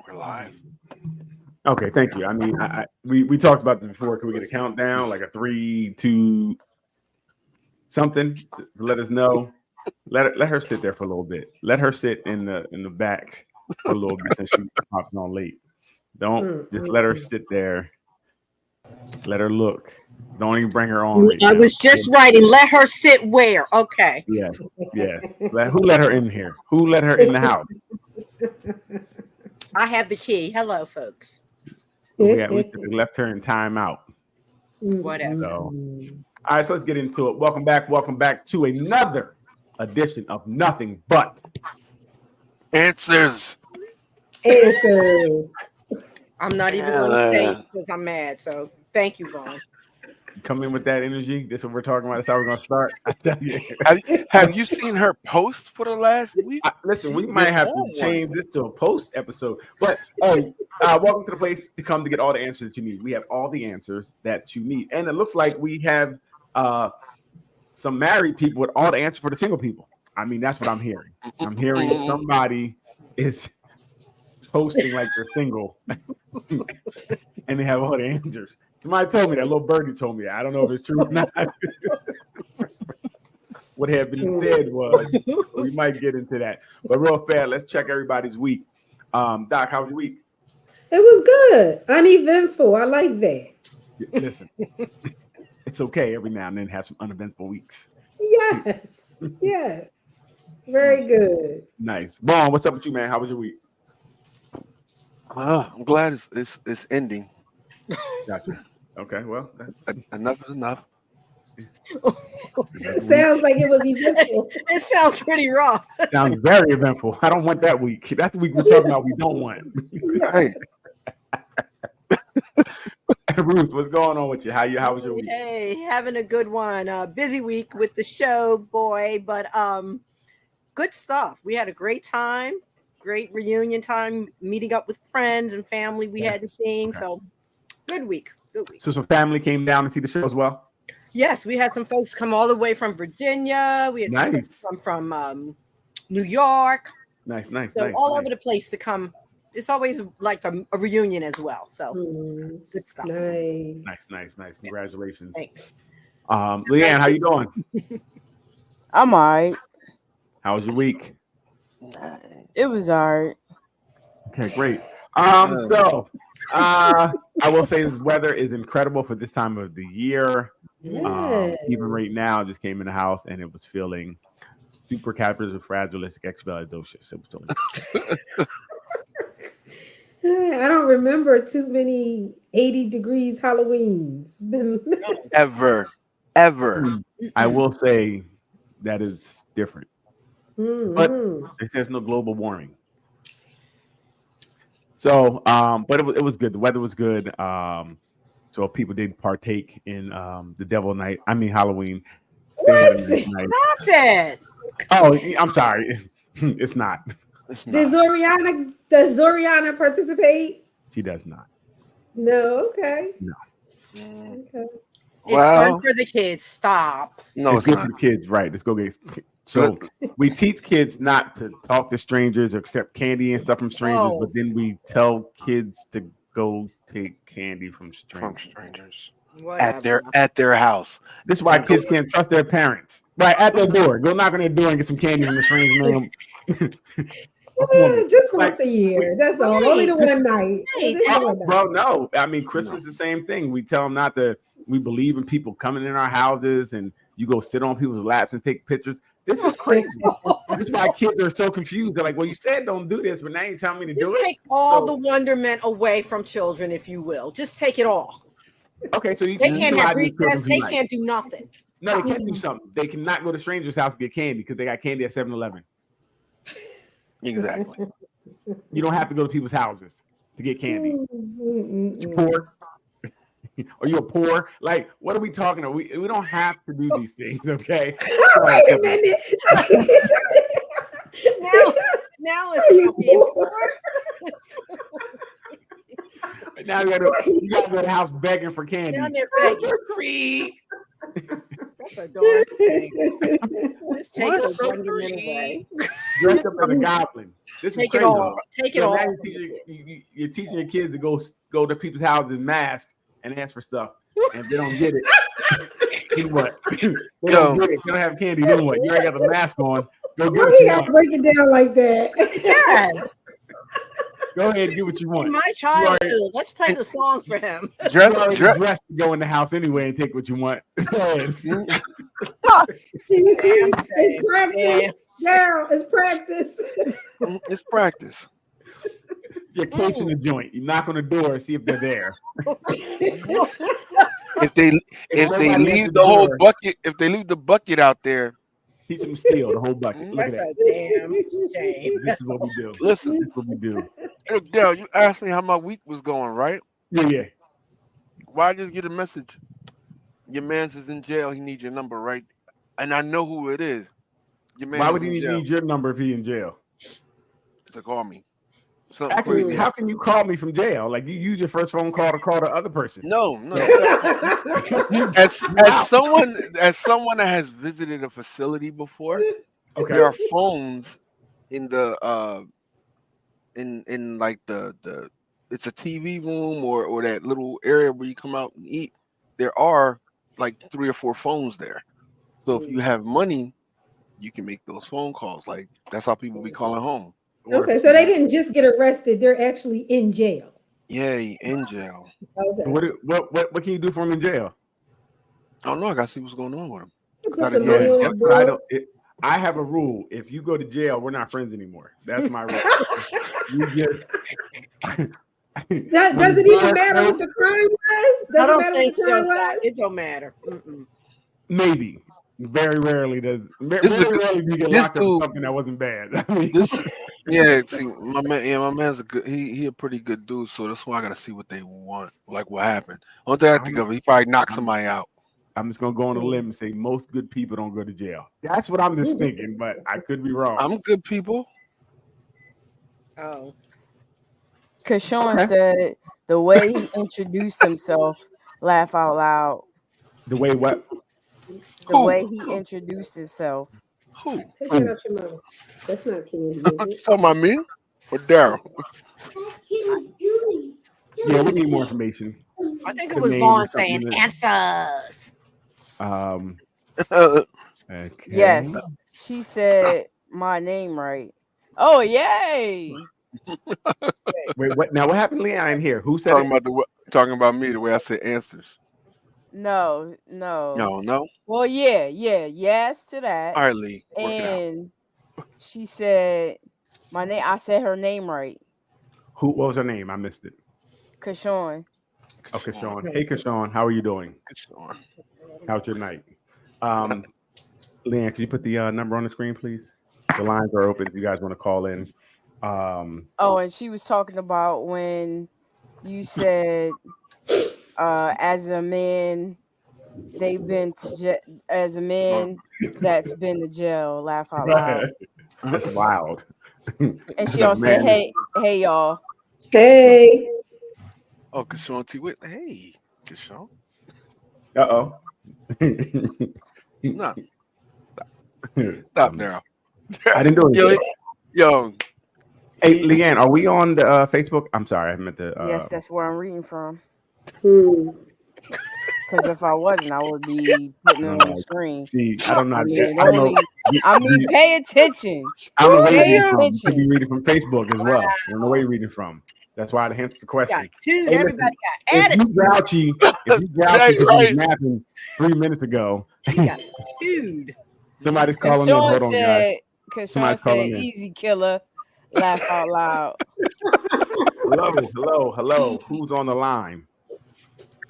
We're live. Okay, thank you. I mean, we talked about this before. Can we get a countdown, like a 3, 2, something to let us know? Let her sit there for a little bit. Let her sit in the back for a little bit since she popped on late. Don't just let her sit there. Let her look. Don't even bring her on right I now. was just writing, let her sit where? Okay. Yes, yes. Who let her in here? Who let her in the house? I have the key. Hello, folks. We left her in timeout. Whatever. So, all right, so let's get into it. Welcome back to another edition of Nothing But Answers. I'm not even going to say it because I'm mad. So thank you, Vaughn. Come in with that energy. This is what we're talking about. That's how we're going to start. I tell you. Have you seen her post for the last week? Listen, we might have to change this to a post episode. But welcome to the place to come to get all the answers that you need. We have all the answers that you need. And it looks like we have some married people with all the answers for the single people. I mean, that's what I'm hearing. I'm hearing somebody is posting like they're single and they have all the answers. Somebody told me that. Little birdie told me that. I don't know if it's true or not. What had been said was, we might get into that. But real fast, let's check everybody's week. Doc, how was your week? It was good. Uneventful. I like that. Listen, it's okay every now and then have some uneventful weeks. Yes. Yes. Very good. Nice. Vaughn, what's up with you, man? How was your week? I'm glad it's ending. Gotcha. Okay, well, that's enough is enough. It sounds like it was eventful. It sounds pretty raw. Sounds very eventful. I don't want that week. That's the week we're talking about. We don't want. Right. Ruth, what's going on with you? How was your week? Hey, having a good one. Busy week with the show, boy, but good stuff. We had a great time. Great reunion time, meeting up with friends and family we hadn't seen. Okay. So good week. Good week. So some family came down to see the show as well? Yes, we had some folks come all the way from Virginia. We had some folks come from New York. Nice. So all over the place to come. It's always like a reunion as well. So good stuff. Nice. Congratulations. Thanks. Leanne, how you doing? I'm all right. How was your week? It was all right. Okay, great. So I will say this weather is incredible for this time of the year. Yes. Even right now, I just came in the house and it was feeling supercalifragilisticexpialidocious. It was feeling. I don't remember too many 80 degrees Halloweens. Ever. I will say that is different. But it says no global warming. So, but it was good. The weather was good. So people did partake in the Halloween. What? Stop it. Oh, I'm sorry. It's not. Does Zoriana participate? She does not. No, okay. No. Okay. It's fun for the kids. Stop. No, it's good for the kids, right? Let's go get. So we teach kids not to talk to strangers or accept candy and stuff from strangers, but then we tell kids to go take candy from strangers. At their house. This is why kids can't trust their parents. Right at their door. Go knock on their door and get some candy from the strange room. Just once a year. That's all. Only the one night. Well, no. I mean, Christmas is the same thing. We tell them not to. We believe in people coming in our houses, and you go sit on people's laps and take pictures. This is crazy. This is why kids are so confused. They're like, well, you said don't do this, but now you're telling me to do it. Just take all the wonderment away from children, if you will. Just take it all. Okay, so they can't have recess. They can't do nothing. No, they can't do something. They cannot go to strangers' house to get candy because they got candy at 7-Eleven. Exactly. You don't have to go to people's houses to get candy. You're poor. Are you a poor? Like, what are we talking about? We don't have to do these things, okay? Wait a minute. now it's about being poor. Now you gotta go to the house begging for candy. Now they're begging. Free. That's a darn thing. Just take the wonderment away. Dress up as a goblin. This is Take it crazy. all. Take it So all. now you're teaching your kids to go to people's houses in masks and ask for stuff, and if they don't get it, then what? They don't get it. They don't have candy. Then what? You already got the mask on. Go get Why what you you gotta want. break it down like that? Yes. Go ahead and get what you want. My childhood. Let's play the song for him. You already dressed to go in the house anyway and take what you want. Go ahead. It's practice. Daryl, it's practice. It's practice. You're casing the joint. You knock on the door and see if they're there. If they nobody leave at the whole door, bucket, if they leave the bucket out there, teach them to steal the whole bucket. Look at That's that. a damn shame. This is what we do. listen, This is what we do. look, Dale, you asked me how my week was going, right? Yeah. Why I just get a message? Your man's is in jail. He needs your number, right? And I know who it is. Your man Why is would in he jail need your number if he's in jail? to call me. Something Actually, crazy. how can you call me from jail? Like you use your first phone call to call the other person. No. As someone that has visited a facility before, Okay. there are phones in the in like the it's a TV room or that little area where you come out and eat. There are like 3 or 4 phones there. So if you have money, you can make those phone calls. Like that's how people be calling home. Okay, so they didn't just get arrested; they're actually in jail. Yeah, he in jail. Okay. What can you do for him in jail? I don't know. I gotta see what's going on with him. Put gotta some get money it. on Yeah, his but I books. don't. I have a rule. If you go to jail, we're not friends anymore. That's my rule. You just. Does it even matter what the crime was? I Does it don't matter think what the crime so. was? It don't matter. Mm-mm. Maybe. Very rarely does. This is a Very good- rarely do you get this locked up dude- for something that wasn't bad. I mean, This, yeah, see, my man's a good. He a pretty good dude. So that's why I gotta see what they want, like what happened. Only thing I think of, he probably knocked somebody out. I'm just gonna go on a limb and say most good people don't go to jail. That's what I'm just thinking, but I could be wrong. I'm good people. Oh. Kashawn said the way he introduced himself, laugh out loud. The way what? The Who? way he introduced himself. Who? Take that out your mouth. That's not candy. You talking about me or Daryl? Yeah, we need more information. I think it The was name Vaughn or something saying answers. Okay. Yes, she said my name right. Oh yay! Wait, what? Now what happened, Leon? I didn't hear. Who said talking it? about talking about me the way I said answers. No. No. Well, yes to that. All right, Lee. Work it out. And she said my name. I said her name right. What was her name? I missed it. Kashawn. Okay, Sean. Hey, Kashawn, how are you doing? Kashawn. How's your night? Leanne, can you put the number on the screen, please? The lines are open if you guys want to call in. Oh, and she was talking about when you said, as a man, they've been to jail. As a man that's been to jail, laugh out loud. That's wild. And she also said, Man. "Hey, y'all." Hey, Oh, Kashawn T. Wait, hey, Kashawn. Uh-oh. No, stop, Daryl. I didn't do anything. Yo, Hey, Leanne, are we on the Facebook? I'm sorry, I meant to. Yes, that's where I'm reading from. Hmm. Because if I wasn't, I would be putting it on the screen. See, I don't know. I mean, pay attention. I don't know where Pay you're reading from. You attention. could be reading from Facebook as well. I don't know where you're reading from. That's why I answered the question. Got two. Hey, Everybody got If added. you grouchy, because you was napping 3 minutes ago, You got dude. somebody's calling in. Hold on, guys. Because Sean Somebody's said, calling in. "Easy killer, laugh out loud." Hello. Who's on the line?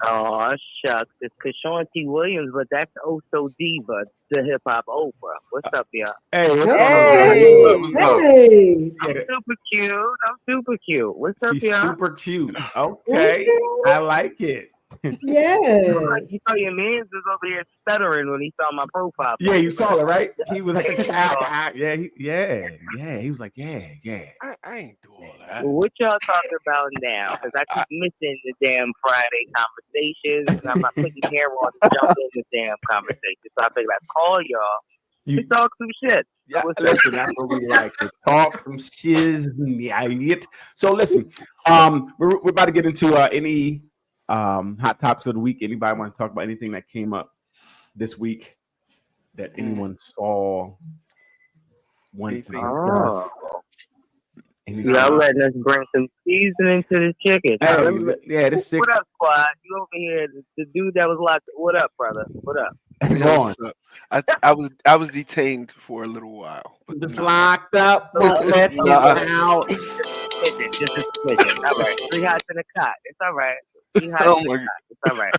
Oh, shucks. It's Kashawn T. Williams, but that's also Diva, the hip hop Oprah. What's up, y'all? Hey, what's Hey. going on? what's up? hey. I'm super cute. What's up, She's y'all? super cute. Okay, I like it. Yeah. You saw your man's was over here stuttering when he saw my profile. Yeah, you saw it, right? He was like, yeah. He was like, yeah. I ain't do all that. Well, what y'all talking about now? Because I keep missing the damn Friday conversations, and I'm not putting camera on to jump in the damn conversation. So I figured I'd call y'all We talk some shit. Yeah, What's listen, that's what we like to talk some shiz and the idiot. So listen, we're about to get into any hot topics of the week. Anybody want to talk about anything that came up this week that anyone saw? Anything? Y'all letting us bring some seasoning to the chicken. Yeah, this sick. What up, squad? You over here, the dude that was locked. What up, brother? What up? Yeah, what's up? I was detained for a little while. But Just locked up. Won't let you out. Just a smidgen. All right. 3 hots in a cot. It's all right. 3 hots Oh in a my cot. It's all right.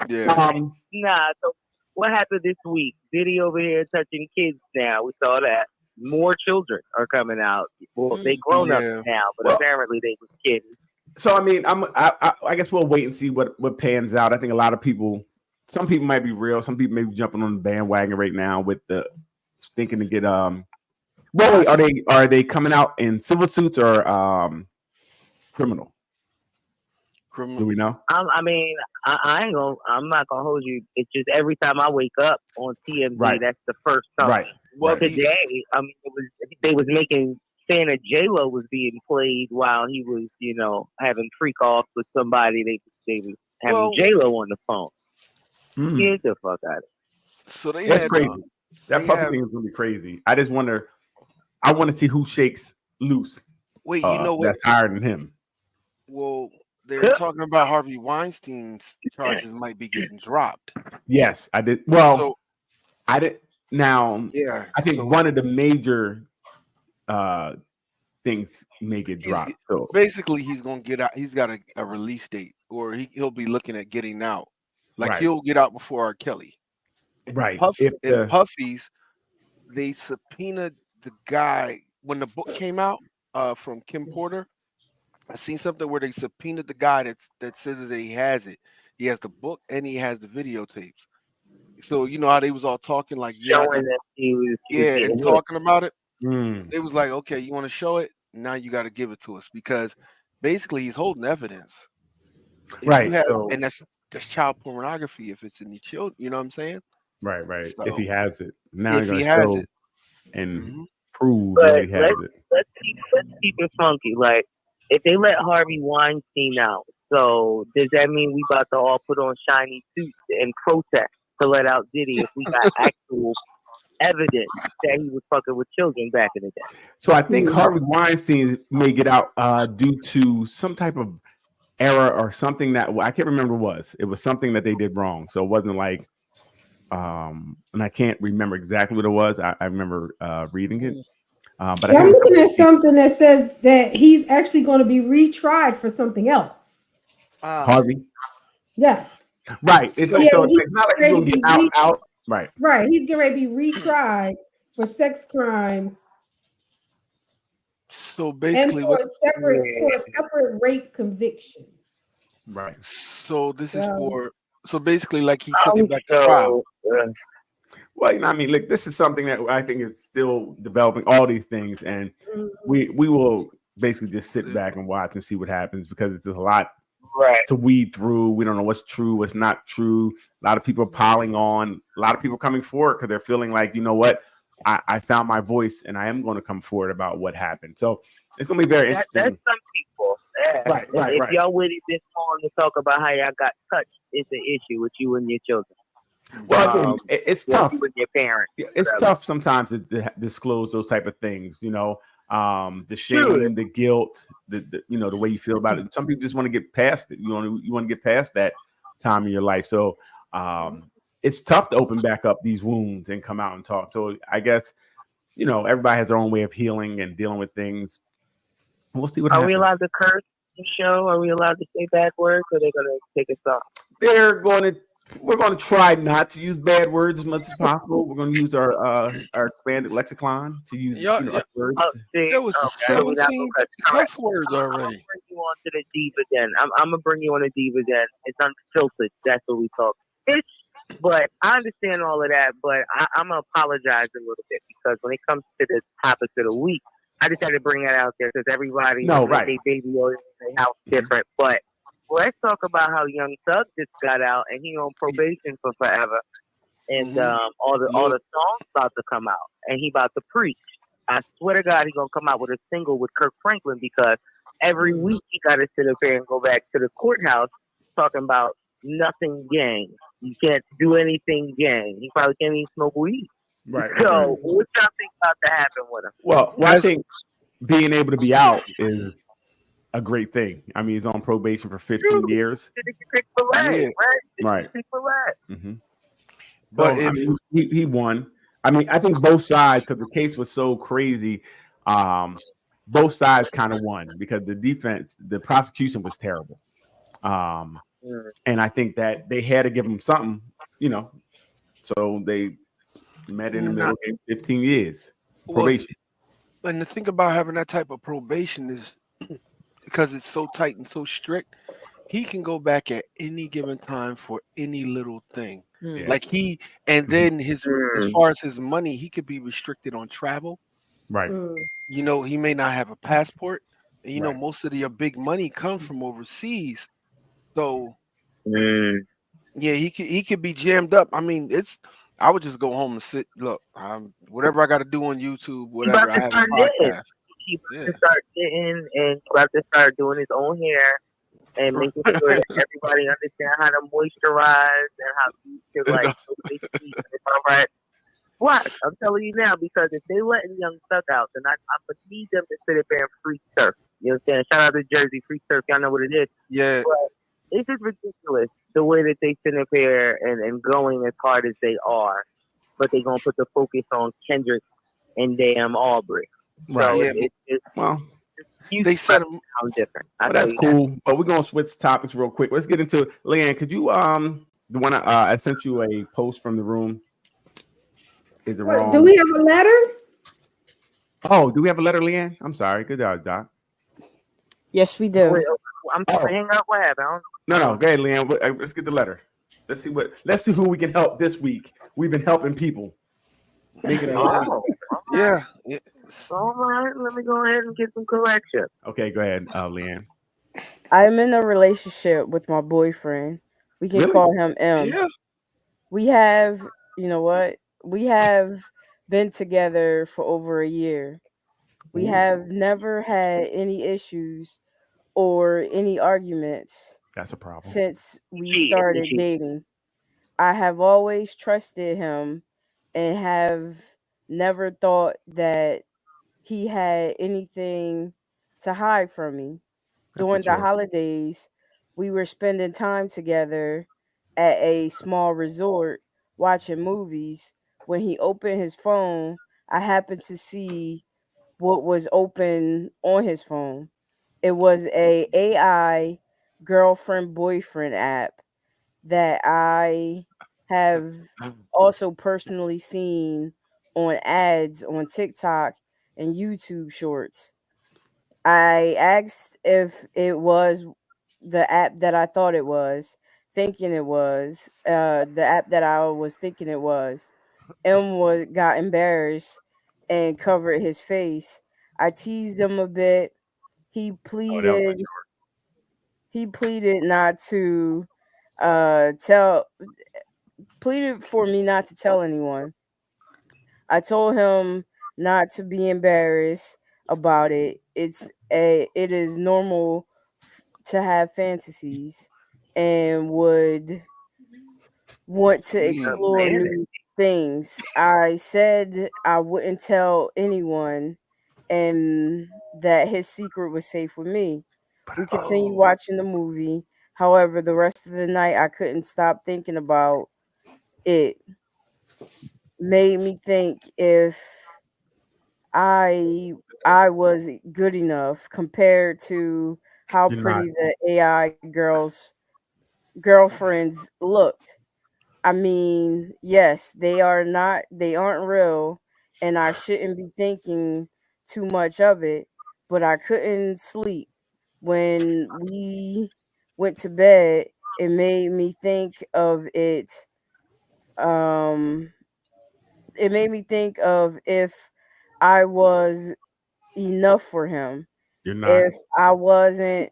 Yeah. Nah. So what happened this week? Diddy over here touching kids now. We saw that. More children are coming out. Well, they grown up now, but apparently they were kids. So I mean, I guess we'll wait and see what pans out. I think a lot of people, some people might be real, some people may be jumping on the bandwagon right now with the thinking to get well, are they coming out in civil suits or criminal? Criminal. Do we know? I mean, I ain't gonna. I'm not gonna hold you. It's just every time I wake up on TMZ, that's the first time. Right. Well, today, I mean, they was saying that J-Lo was being played while he was, having freak off with somebody. They was having J-Lo on the phone. Get the fuck out of it. So that's crazy. That puppy thing is gonna be crazy. I just wonder. I want to see who shakes loose. Wait, you know what? That's higher than him. Well, they're talking about Harvey Weinstein's charges might be getting dropped. Yes, I did. Well, I did. Now, I think one of the major things may get dropped. So basically, he's gonna get out. He's got a release date, or he'll be looking at getting out. Like he'll get out before R. Kelly. Right. Puffy's, they subpoenaed the guy when the book came out from Kim Porter. I seen something where they subpoenaed the guy that says that he has it. He has the book and he has the videotapes. So you know how they was all talking like and talking about it. They was like, okay, you want to show it? Now you got to give it to us because basically he's holding evidence. Right. And that's child pornography if it's in the children. You know what I'm saying? Right. So, if he has it, now if he has it, and prove that he has it. Let's keep it funky. Like if they let Harvey Weinstein out, so does that mean we about to all put on shiny suits and protest to let out Diddy if we got actual evidence that he was fucking with children back in the day? So I think Harvey Weinstein may get out due to some type of error or something that I can't remember what it was. It was something that they did wrong. So it wasn't like, and I can't remember exactly what it was. I remember reading it. But I'm looking at something that says that he's actually going to be retried for something else. Harvey? Yes. Right. It's not like he's going to get out. Right. Right. He's getting ready to be retried for sex crimes. So basically, and for a separate rape conviction. Right. So this is for. So basically, like he took it back to trial. Well, I mean, look, this is something that I think is still developing. All these things, and we will basically just sit back and watch and see what happens because it's just a lot to weed through. We don't know what's true, what's not true. A lot of people are piling on. A lot of people coming forward because they're feeling like, you know what, I found my voice and I am going to come forward about what happened. So it's going to be very interesting. That's some people. Right. If y'all waited this long to talk about how y'all got touched, it's an issue with you and your children. Well, it's tough with your parents. It's tough sometimes to disclose those type of things. You know, the shame, the guilt, the way you feel about it. Some people just want to get past it. You want to get past that time in your life. So it's tough to open back up these wounds and come out and talk. So I guess everybody has their own way of healing and dealing with things. We'll see what happens. Are we allowed to curse the show? Are we allowed to say bad words? Or are they going to take us off? We're going to try not to use bad words as much as possible. We're going to use our expanded lexicon to use words. There was 17 cuss words already. I'm going to bring you on to the diva den. I'm going to bring you on the diva den. It's unfiltered. That's what we talk. But I understand all of that, but I'm going to apologize a little bit because when it comes to the topics of the week, I just had to bring that out there because everybody, they baby or their house different. But let's talk about how Young Thug just got out and he on probation for forever. and all the songs about to come out, and he about to preach. I swear to God, he gonna come out with a single with Kirk Franklin because every week he got to sit up there and go back to the courthouse talking about nothing gang. You can't do anything gang. He probably can't even smoke weed. Right. So what y'all think about to happen with him? Well, I think being able to be out is a great thing. I mean, he's on probation for 15 years. Right. Mm-hmm. But I mean, he won. I mean, I think both sides, because the case was so crazy, both sides kind of won because the prosecution was terrible. And I think that they had to give him something, so they met in the middle, 15 years probation. And the thing about having that type of probation is because it's so tight and so strict, he can go back at any given time for any little thing. Yeah. Like then as far as his money, he could be restricted on travel. Right. He may not have a passport. And, most of your big money comes from overseas. So yeah, he could be jammed up. I mean, I would just go home and sit. Look, whatever I got to do on YouTube, whatever I have a podcast. He's about to start getting and about to start doing his own hair and making sure that everybody understands how to moisturize and how to all right. What? I'm telling you now, because if they letting Young Thug out, then I'm gonna need them to sit up there and free surf. You know what I'm saying? Shout out to Jersey Free Surf. Y'all know what it is. Yeah. But it's just ridiculous the way that they sit up here and going as hard as they are, but they gonna put the focus on Kendrick and damn Aubrey. Right. So they said them different. Well, that's cool. But we're gonna switch topics real quick. Let's get into Leanne. Could you the one I sent you a post from the room? Is it wrong? Do we have a letter? Oh, do we have a letter, Leanne? I'm sorry. Good job, Doc. Yes, we do. Wait, I'm trying to hang up. What happened? No. Go ahead, Leanne. Let's get the letter. Let's see who we can help this week. We've been helping people. Yeah. All right, let me go ahead and get some correction. Okay, go ahead, Leanne. I'm in a relationship with my boyfriend. We can call him M. Yeah. We have, we have been together for over a year. We have never had any issues or any arguments. That's a problem. Since we started dating. I have always trusted him and have never thought that he had anything to hide from me. During the holidays, we were spending time together at a small resort watching movies. When he opened his phone, I happened to see what was open on his phone. It was a AI girlfriend boyfriend app that I have also personally seen on ads on TikTok and YouTube shorts. I asked if it was the app that I thought it was, thinking it was, the app that I was thinking it was. Got embarrassed and covered his face. I teased him a bit. He pleaded not to pleaded for me not to tell anyone. I told him not to be embarrassed about it. It is normal to have fantasies and would want to explore new things. I said I wouldn't tell anyone and that his secret was safe with me. We continued watching the movie. However, the rest of the night I couldn't stop thinking about it. Made me think if I was good enough compared to how pretty the AI girlfriends looked. I mean, yes, they aren't real, and I shouldn't be thinking too much of it, but I couldn't sleep. When we went to bed, it made me think of it. It made me think of if I was enough for him. You're not. If I wasn't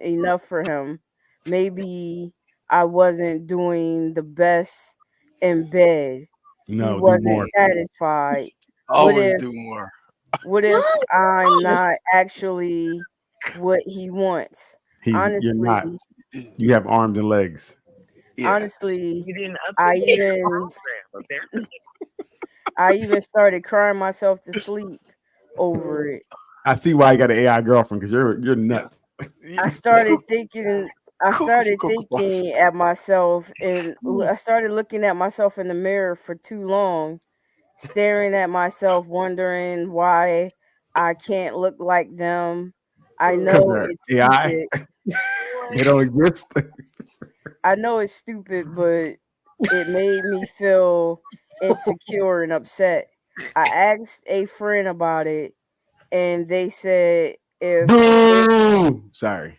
enough for him, maybe I wasn't doing the best in bed. No, He do wasn't more. satisfied. Always do more. What if I'm not actually what he wants? You're Honestly, not. You have arms and legs. Yeah. honestly, You didn't I update the even program, apparently. I even started crying myself to sleep over it. I see why you got an AI girlfriend because you're nuts. I started thinking. I Cook- started cook- cook- thinking at myself, and I started looking at myself in the mirror for too long, staring at myself, wondering why I can't look like them. I know Because it's AI, stupid. they don't exist. I know it's stupid, but it made me feel insecure and upset. I asked a friend about it, and they said Boo! Sorry.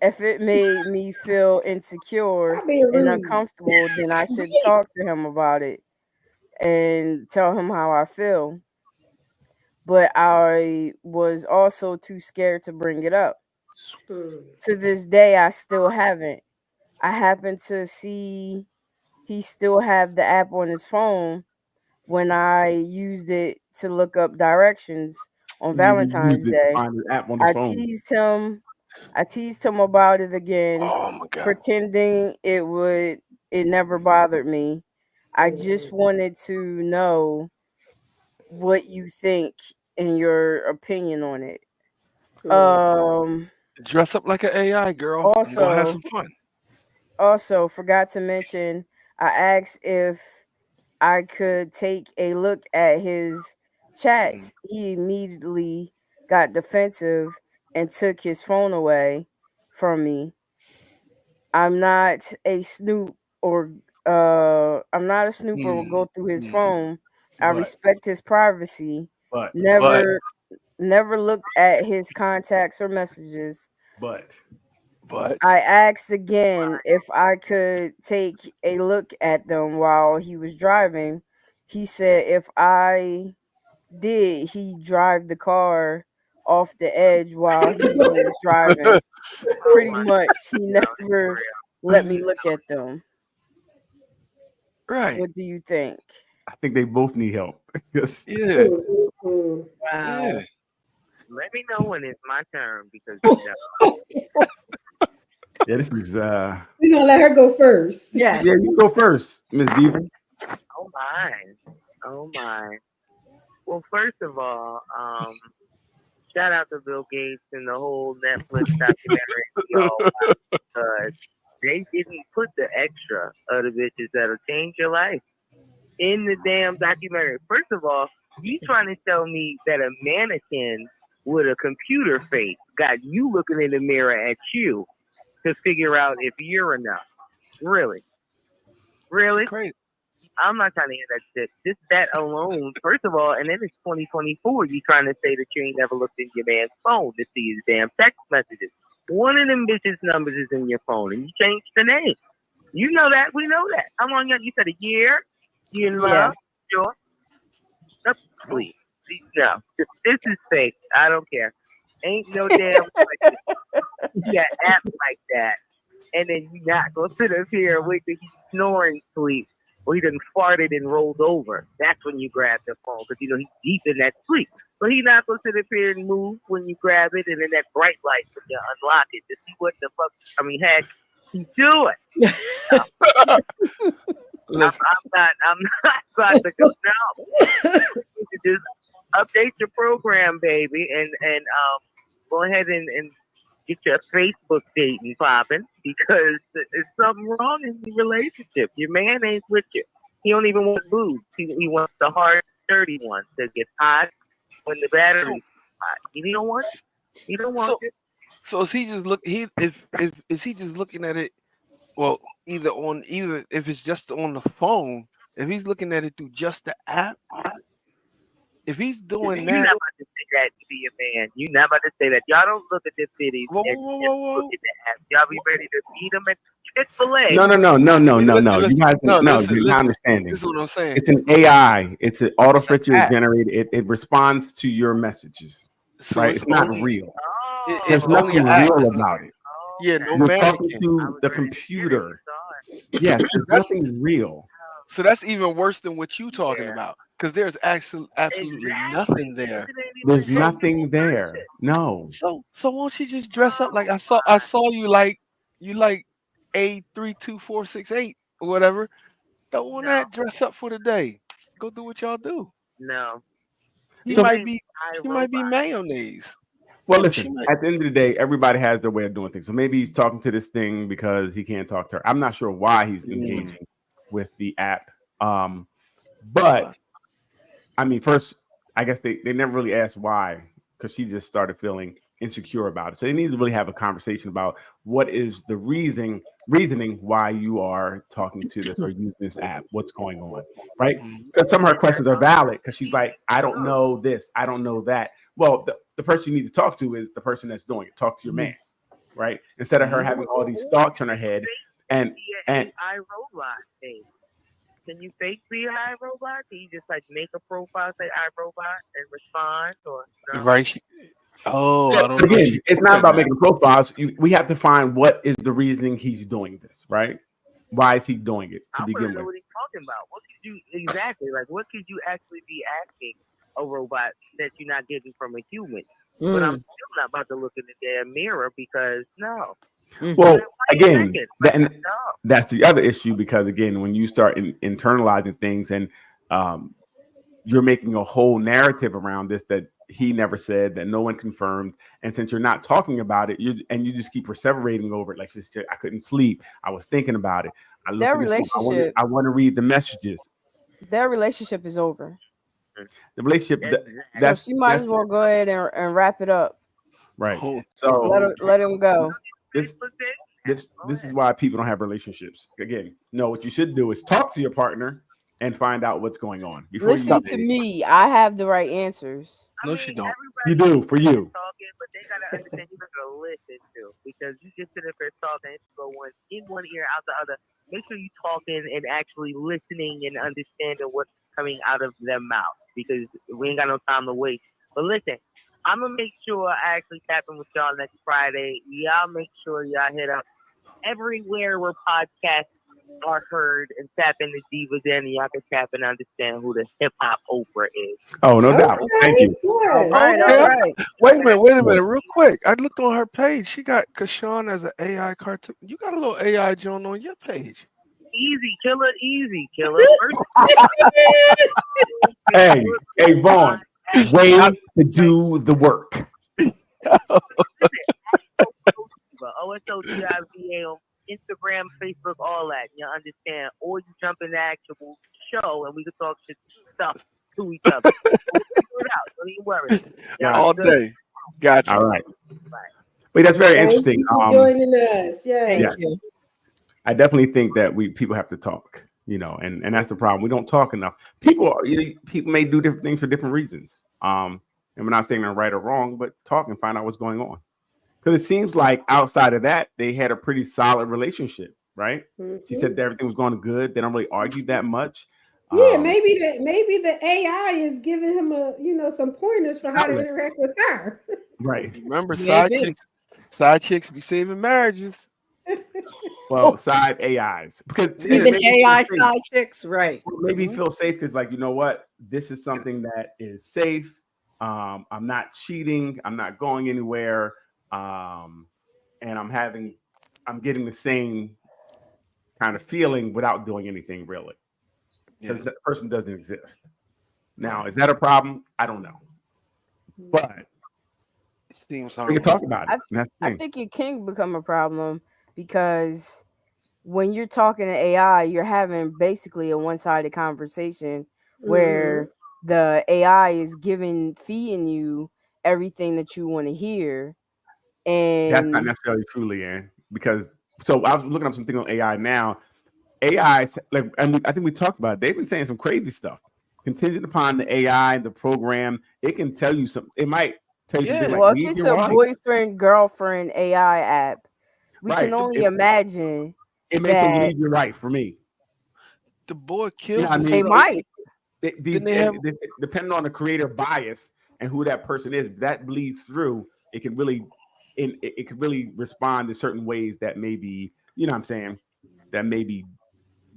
if it made me feel insecure Stop being and rude. uncomfortable, then I should talk to him about it and tell him how I feel. But I was also too scared to bring it up. Mm. To this day, I still haven't. I happen to see he still have the app on his phone when I used it to look up directions on You Valentine's used it to Day. find the app on the I phone. teased him about it again, Oh my god. pretending it never bothered me. I just wanted to know what you think and your opinion on it. Dress up like an AI girl and go have some fun. Also forgot to mention, I asked if I could take a look at his chats. He immediately got defensive and took his phone away from me. I'm not a snoop or I'm not a snooper or go through his phone. I But- respect his privacy. But Never looked at his contacts or messages. but I asked again if I could take a look at them while he was driving. He said if I did, he'd drive the car off the edge while he was driving. Pretty much, he never let me look at them. Right. What do you think? I think they both need help. Yes. Yeah. Wow. Yeah. Let me know when it's my turn because you know, Yeah, this is We're gonna let her go first. Yeah. yeah, you go first, Miss Diva. oh my. Well, first of all, shout out to Bill Gates and the whole Netflix documentary we all watched because they didn't put the extra of the bitches that'll change your life in the damn documentary. First of all, you trying to tell me that a mannequin with a computer face got you looking in the mirror at you to figure out if you're enough. Really? Really? Crazy. I'm not trying to hear that shit. Just that alone, first of all, and then it's 2024. You trying to say that you ain't never looked in your man's phone to see his damn text messages. One of them bitches' numbers is in your phone, and you changed the name. You know that. We know that. How long you said a year? You in love? Yeah. Sure. No, please. No. This is fake. I don't care. Ain't no damn yeah, app like that. And then you not gonna sit up here and wait till he's snoring sleep. Or he done farted and rolled over. That's when you grab the phone because you know he's deep in that sleep. So he's not gonna sit up here and move when you grab it, and then that bright light when you unlock it to see what the fuck. I mean, heck, he's doing. I'm not about to go now. Just update your program, baby, and go ahead and get your Facebook dating popping because there's something wrong in the relationship. Your man ain't with you. He don't even want boobs. He wants the hard, sturdy one that gets hot when the battery's hot. He don't want it. He don't want it. So is he just is he just looking at it? Well, either if it's just on the phone, if he's looking at it through just the app, if he's doing You're that, not about to say that to your man. You're not about to say that. Y'all don't look at the cities Whoa, and whoa, just whoa, whoa. look at the app. Y'all be ready to beat them at Chick-fil-A. No. Listen, You guys, no, no, listen, you're listen. not understanding. This is what I'm saying. It's an AI. It's an artificial app. generated. It responds to your messages. So Right? It's not only- real. Oh, It's There's only nothing an app. real about it. Yeah, no You're talking mannequin. to the computer. Yes, there's nothing real. So that's even worse than what you talking Yeah. about, because there's absolutely nothing there. It ain't even There's there. nothing there. No. So won't you just dress up like I saw you like A32468 or whatever. Throw on No. that, dress up for the day. Go do what y'all do. No. He So- might be iRobot. mayonnaise. Well, She listen, might- at the end of the day, everybody has their way of doing things. So maybe he's talking to this thing because he can't talk to her. I'm not sure why he's engaging with the app. But I mean, first, I guess they never really asked why, because she just started feeling insecure about it. So they need to really have a conversation about what is the reasoning why you are talking to this or using this app. What's going on, right? Because some of her questions are valid. Because she's like, I don't know this, I don't know that. Well, the person you need to talk to is the person that's doing it. Talk to your man, right? Instead of her having all these thoughts in her head. And iRobot thing. Can you fake be an iRobot? Can you just like make a profile, say iRobot, and respond, or no? Right? I don't know. again, it's not about making profiles. We have to find what is the reasoning he's doing this, right? Why is he doing it to I want begin to know with? what he's talking about. What could you exactly like? What could you actually be asking a robot that you're not getting from a human? But I'm still not about to look in the damn mirror because no. Well, again, No. that's the other issue, because again, when you start internalizing things and you're making a whole narrative around this that he never said, that no one confirmed, and since you're not talking about it, you just keep perseverating over it. Like she said, I couldn't sleep, I was thinking about it, I looked Their at this phone, relationship- I want to read the messages. Their relationship is over. The relationship, So she might as well go ahead and wrap it up. right. Oh, So Let him go. this is why people don't have relationships. Again, no, what you should do is talk to your partner and find out what's going on before Listen to me. I have the right answers. No, she don't. You do, for you. Talking, but they gotta understand you gotta listen to, because you just sit up there talking and go in one ear out the other. Make sure you talking and actually listening and understanding what's coming out of their mouth, because we ain't got no time to waste. But listen, I'm gonna make sure I actually tap in with y'all next Friday. Y'all make sure y'all hit up everywhere where podcasts are heard and tap into Diva Den, and y'all can tap and understand who the hip hop Oprah is. Oh, no doubt. Thank you. All right, Okay. all right. Wait a minute, real quick. I looked on her page. She got Kashawn as an AI cartoon. You got a little AI joint on your page. Easy killer. Hey, Vaughn, way to do the work. OSODIVA on Instagram, Facebook, all that. You understand? Or you jump in the actual show and we can talk stuff to each other. We'll figure it out. Don't even worry. Yeah, all day. Gotcha. All right. But that's very Thank interesting. you for joining us. Yay. Yeah. I definitely think that people have to talk, and that's the problem. We don't talk enough. People may do different things for different reasons. And we're not saying they're right or wrong, but talk and find out what's going on. Because it seems like outside of that, they had a pretty solid relationship, right? Mm-hmm. She said that everything was going good. They don't really argue that much. Yeah, maybe the AI is giving him some pointers for how to interact with her. Right. Remember, side chicks be saving marriages. Well, side AIs, because even AI side chicks, right? Maybe feel safe because, like, you know what, this is something that is safe. I'm not cheating. I'm not going anywhere. And I'm getting the same kind of feeling without doing anything really, because that person doesn't exist. Now, is that a problem? I don't know, but it seems we can talk about it. I think it can become a problem because when you're talking to AI, you're having basically a one-sided conversation where the AI is feeding you everything that you want to hear. And that's not necessarily true, Leanne, because I was looking up something on AI now. AI, I think we talked about it. They've been saying some crazy stuff. Contingent upon the AI, the program, it can tell you something. It might tell you something like, if it's a boyfriend, girlfriend AI app, we can only imagine. It may say leave your life for me. The boy killed. They might. Depending on the creator bias and who that person is, that bleeds through. It can really, it can really respond in certain ways that may be, that may be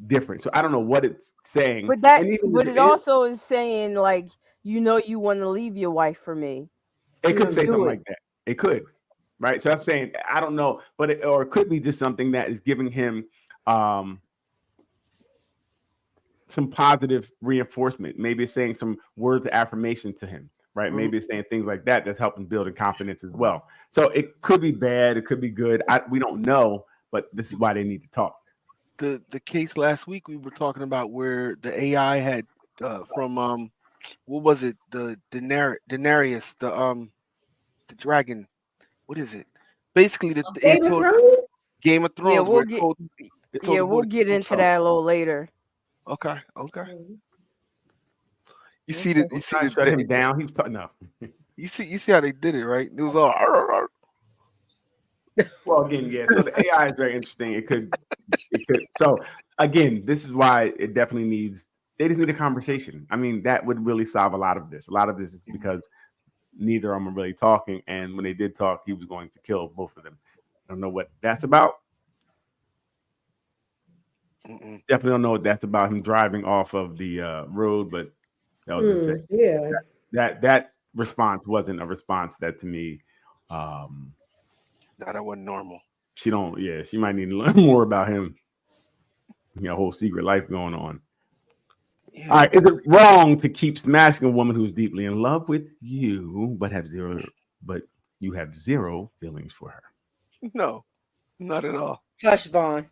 different. So I don't know what it's saying. But that, And even but if it also is saying like, you want to leave your wife for me. it could say do something it. like that. It could, right? So I'm saying I don't know, but or it could be just something that is giving him some positive reinforcement. Maybe it's saying some words of affirmation to him, right? Maybe it's saying things like that that's helping build confidence as well. So it could be bad, it could be good. We don't know, but this is why they need to talk. The case last week we were talking about where the AI had from what was it? The Daenerys, the dragon. What is it? Basically, Game of Thrones? Game of Thrones. Yeah, we'll get into that a little later. Okay. You see shut him down. He's no. You see how they did it, right? It was all. Well, again, yeah. So the AI is very interesting. It could. So again, this is why it definitely needs. They just need a conversation. I mean, that would really solve a lot of this. A lot of this is because neither of them are really talking, and when they did talk, he was going to kill both of them. I don't know what that's about. Definitely don't know what that's about. Him driving off of the road, but that was insane. Yeah, that response wasn't a response that to me. That wasn't normal. She might need to learn more about him. A whole secret life going on. Yeah. All right, is it wrong to keep smashing a woman who's deeply in love with you, but you have zero feelings for her? No, not at all. Hush, Vaughn.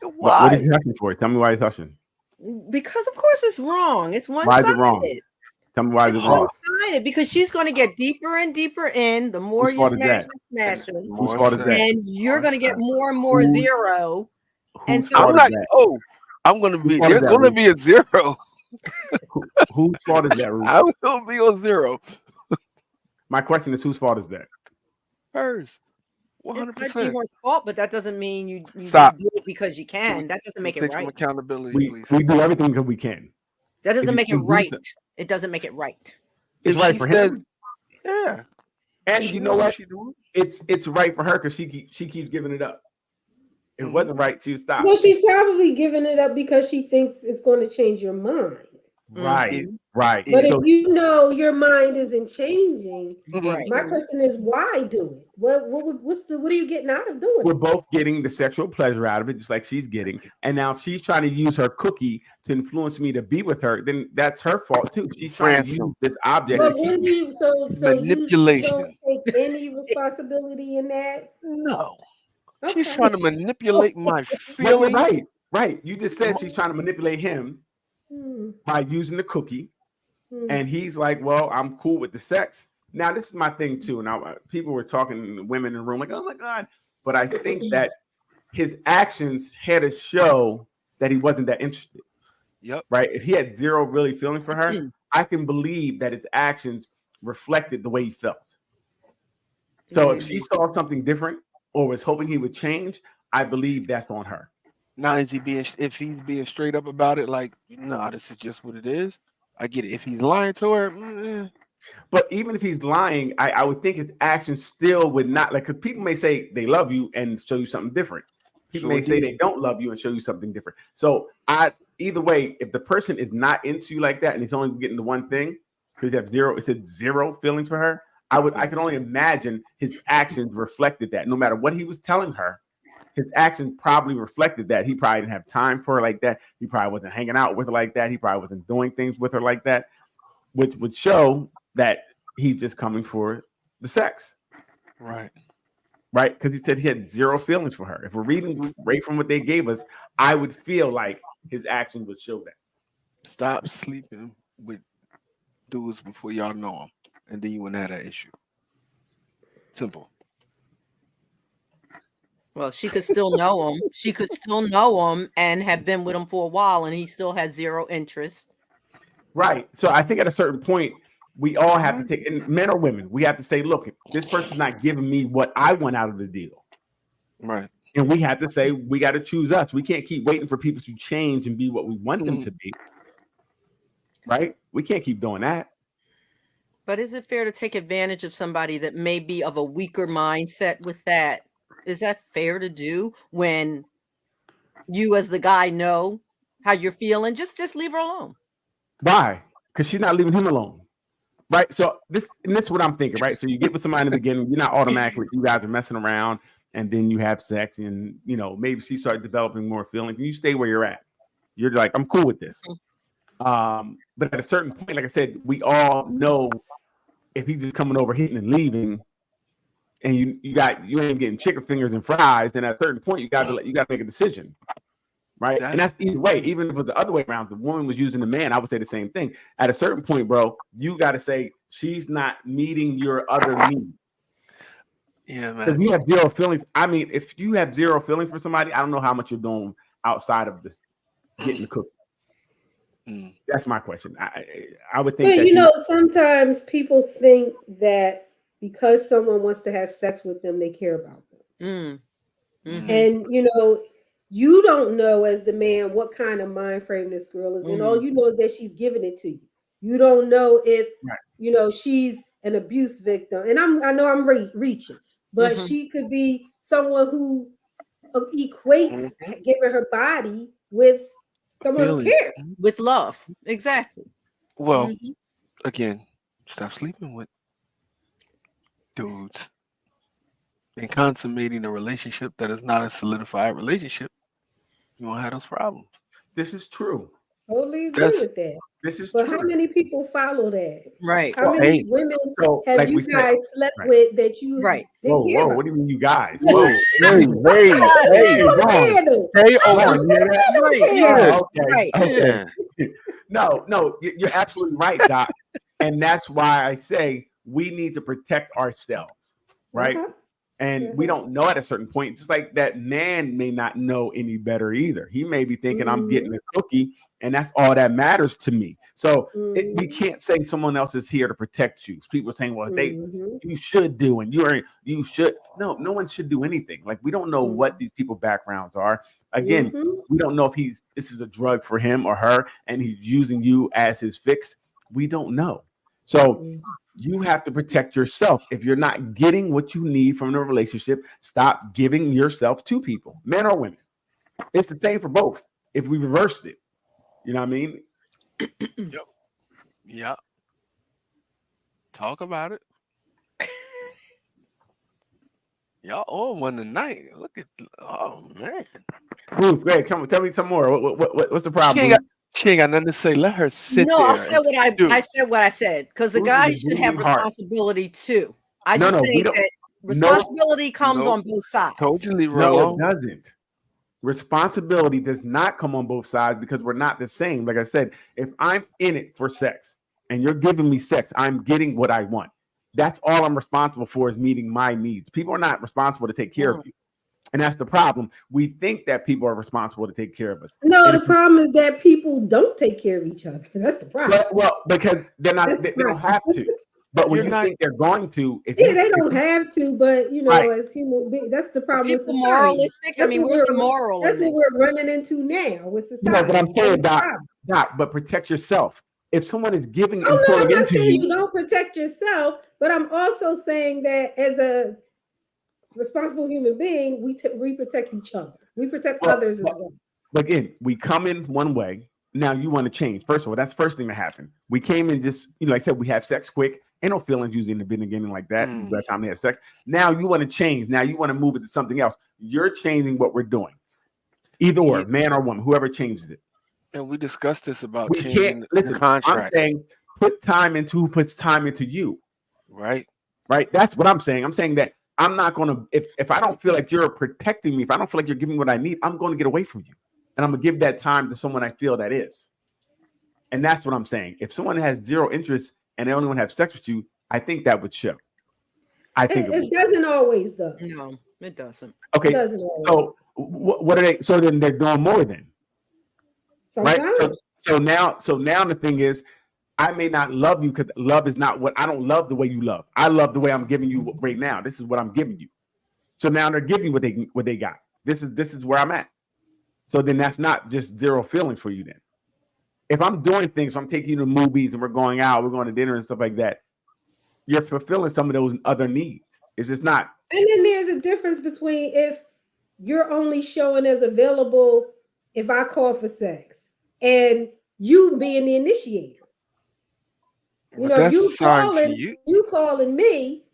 Why? What is he hushing for? Tell me why he's hushing. Because of course it's wrong. It's one-sided. Why is it wrong? Tell me why it's wrong. Because she's going to get deeper and deeper in. The more you smash and whose fault is that? And you're going to get more and more zero. And so I'm not. Oh, I'm going to be. There's going to be a zero. Whose fault is that, Ruth? I will be on zero. My question is, whose fault is that? Hers. 100%. It might be her fault, but that doesn't mean you just do it because you can. That doesn't make it right. Some accountability, we do everything because we can. That doesn't make it right. It doesn't make it right. It's right for him. Yeah. And you know what? It's right for her because she keeps giving it up. It wasn't right to stop. Well, she's probably giving it up because she thinks it's going to change your mind. Right. But if you know your mind isn't changing, my question is, why do it? What are you getting out of doing it? We're both getting the sexual pleasure out of it, just like she's getting. And now if she's trying to use her cookie to influence me to be with her, then that's her fault too. She's trying to use this object. But when do you manipulation? You don't take any responsibility in that? No. Okay. She's trying to manipulate my feelings. Right. You just said she's trying to manipulate him by using the cookie. And he's like, well, I'm cool with the sex. Now, this is my thing too. Now, people were talking, women in the room, like, oh my God. But I think that his actions had to show that he wasn't that interested. Yep. Right. If he had zero really feeling for her, I can believe that his actions reflected the way he felt. So if she saw something different or was hoping he would change, I believe that's on her. Now, if he's being straight up about it, like, no, this is just what it is. I get it. If he's lying to her, but even if he's lying, I would think his actions still would not, like, because people may say they love you and show you something different. People may say they don't love you and show you something different. So either way, if the person is not into you like that and he's only getting the one thing, because it said zero feelings for her, I can only imagine his actions reflected that. No matter what he was telling her, his actions probably reflected that. He probably didn't have time for her like that. He probably wasn't hanging out with her like that. He probably wasn't doing things with her like that, which would show that he's just coming for the sex. Right. Because he said he had zero feelings for her. If we're reading right from what they gave us, I would feel like his actions would show that. Stop sleeping with dudes before y'all know them, and then you wouldn't have that issue. Simple. Well, she could still know him. She could still know him and have been with him for a while, and he still has zero interest. Right. So I think at a certain point, we all have to take, and men or women, we have to say, look, this person's not giving me what I want out of the deal. Right. And we have to say, we got to choose us. We can't keep waiting for people to change and be what we want them to be. Right? We can't keep doing that. But is it fair to take advantage of somebody that may be of a weaker mindset with that? Is that fair to do when you as the guy know how you're feeling, just leave her alone. Why? Because she's not leaving him alone. Right. So this is what I'm thinking, right? So you get with somebody in the beginning, you're not automatically, you guys are messing around, and then you have sex, and maybe she started developing more feelings, and you stay where you're at. You're like, I'm cool with this. But at a certain point, like I said, we all know if he's just coming over, hitting and leaving, and you ain't getting chicken fingers and fries, then at a certain point you gotta make a decision. Right. And that's either way, even if it was the other way around, the woman was using the man, I would say the same thing. At a certain point, bro, you got to say she's not meeting your other needs. Yeah, man. If you have zero feelings, I mean, if you have zero feelings for somebody, I don't know how much you're doing outside of this getting the cookie. That's my question. I would think that sometimes people think that because someone wants to have sex with them, they care about them. And you don't know as the man what kind of mind frame this girl is in. All you know is that she's giving it to you. You don't know if she's an abuse victim. And I know I'm reaching, but she could be someone who equates giving her body with someone who cares, with love. Exactly. Well, again, stop sleeping with dudes and consummating a relationship that is not a solidified relationship. You won't have those problems. This is true. Totally agree with that. This is but true. How many people follow that? Right. How many women have you guys slept with that you Whoa, what do you mean you guys? Whoa, hey, stay on. Okay. No, you're absolutely right, Doc. And that's why I say we need to protect ourselves, right? And we don't know at a certain point, just like that man may not know any better either. He may be thinking I'm getting a cookie and that's all that matters to me. So we can't say someone else is here to protect you. People are saying, well, you should do, and you should. No one should do anything. Like, we don't know what these people's backgrounds are. Again, we don't know if this is a drug for him or her and he's using you as his fix. We don't know. So you have to protect yourself. If you're not getting what you need from the relationship, stop giving yourself to people, men or women. It's the same for both. If we reversed it, you know what I mean? Yep. Talk about it. Y'all on one tonight. Look at, oh man. Ruth, Greg, come tell me some more. What's the problem? She ain't got nothing to say. Let her sit there. No, I said what I said because the guy should have responsibility too. I just think that responsibility comes on both sides. Totally wrong. No, it doesn't. Responsibility does not come on both sides because we're not the same. Like I said, if I'm in it for sex and you're giving me sex, I'm getting what I want. That's all I'm responsible for, is meeting my needs. People are not responsible to take care of you. And that's the problem. We think that people are responsible to take care of us. No, the problem is that people don't take care of each other. That's the problem. Well, because they're not. They don't have to. But when you think they're going to, they don't have to. But as human beings, that's the problem. People moralistic. I mean, where's the moral? That's what we're running into now with society. But I'm saying, Doc, but protect yourself. If someone is giving and pouring into you, don't protect yourself. But I'm also saying that as a responsible human being, we protect each other. We protect others as well. But again, we come in one way. Now you want to change. First of all, that's the first thing that happened. We came in just, like I said, we have sex quick. Ain't no feelings usually in the beginning like that. By the time they have sex. Now you want to change. Now you want to move it to something else. You're changing what we're doing. Either or, man or woman, whoever changes it. And we discussed this about we changing the contract. I'm saying put time into who puts time into you. Right. That's what I'm saying. I'm saying that I'm not going to, if I don't feel like you're protecting me, if I don't feel like you're giving me what I need, I'm going to get away from you. And I'm going to give that time to someone I feel that is. And that's what I'm saying. If someone has zero interest and they only want to have sex with you, I think that would show. I think it doesn't always, though. No, it doesn't. Okay. So what are they? So then they're doing more then. Sometimes. Right. So now the thing is, I may not love you because love is not what I don't love the way you love. I love the way I'm giving you right now. This is what I'm giving you. So now they're giving you what they got. This is where I'm at. So then that's not just zero feelings for you then. If I'm doing things, if I'm taking you to movies and we're going out, we're going to dinner and stuff like that, you're fulfilling some of those other needs. It's just not. And then there's a difference between if you're only showing as available if I call for sex and you being the initiator. You know, you calling me,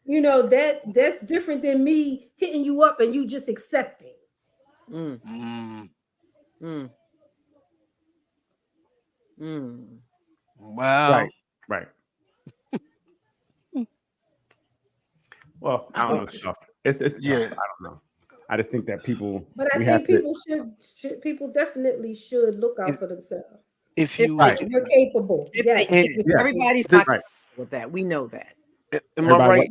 you know, that's different than me hitting you up and you just accepting. Wow. Right. Well, I don't know stuff. It's yeah. tough. I don't know. I just think that people. But I think people definitely should look out for themselves. If you're capable, everybody's not capable with that. We know that. Am I right?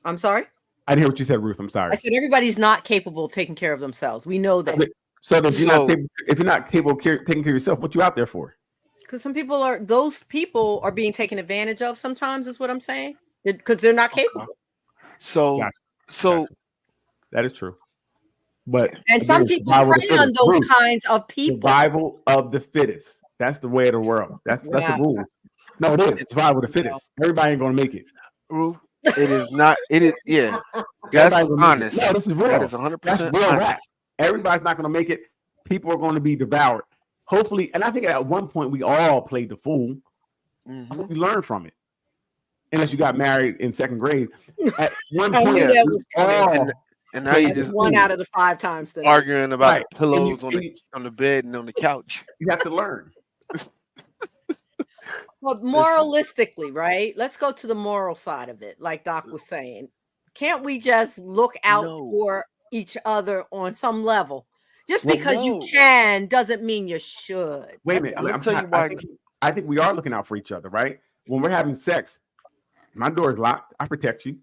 I'm sorry. I didn't hear what you said, Ruth. I'm sorry. I said everybody's not capable of taking care of themselves. We know that. So if you're not capable of taking care of yourself, what you out there for? Because those people are being taken advantage of sometimes, is what I'm saying. Because they're not capable. So that is true. But some people prey on those kinds of people. Survival of the fittest. That's the way of the world. That's the rule. No, it is. Survival of the fittest. Everybody ain't gonna make it. It is not. It is. Yeah. That's honest. No, this is real. That is 100% real honest. rap. Everybody's not gonna make it. People are going to be devoured. Hopefully, and I think at one point we all played the fool. Mm-hmm. We learned from it. Unless you got married in second grade. At one point, and now you just 1 out of the 5 times today. arguing about pillows on the bed and on the couch. You have to learn. But moralistically, right? Let's go to the moral side of it. Like Doc was saying, can't we just look out for each other on some level? Just because you can doesn't mean you should. Wait a minute. I'm telling you why. I think we are looking out for each other, right? When we're having sex, my door is locked. I protect you.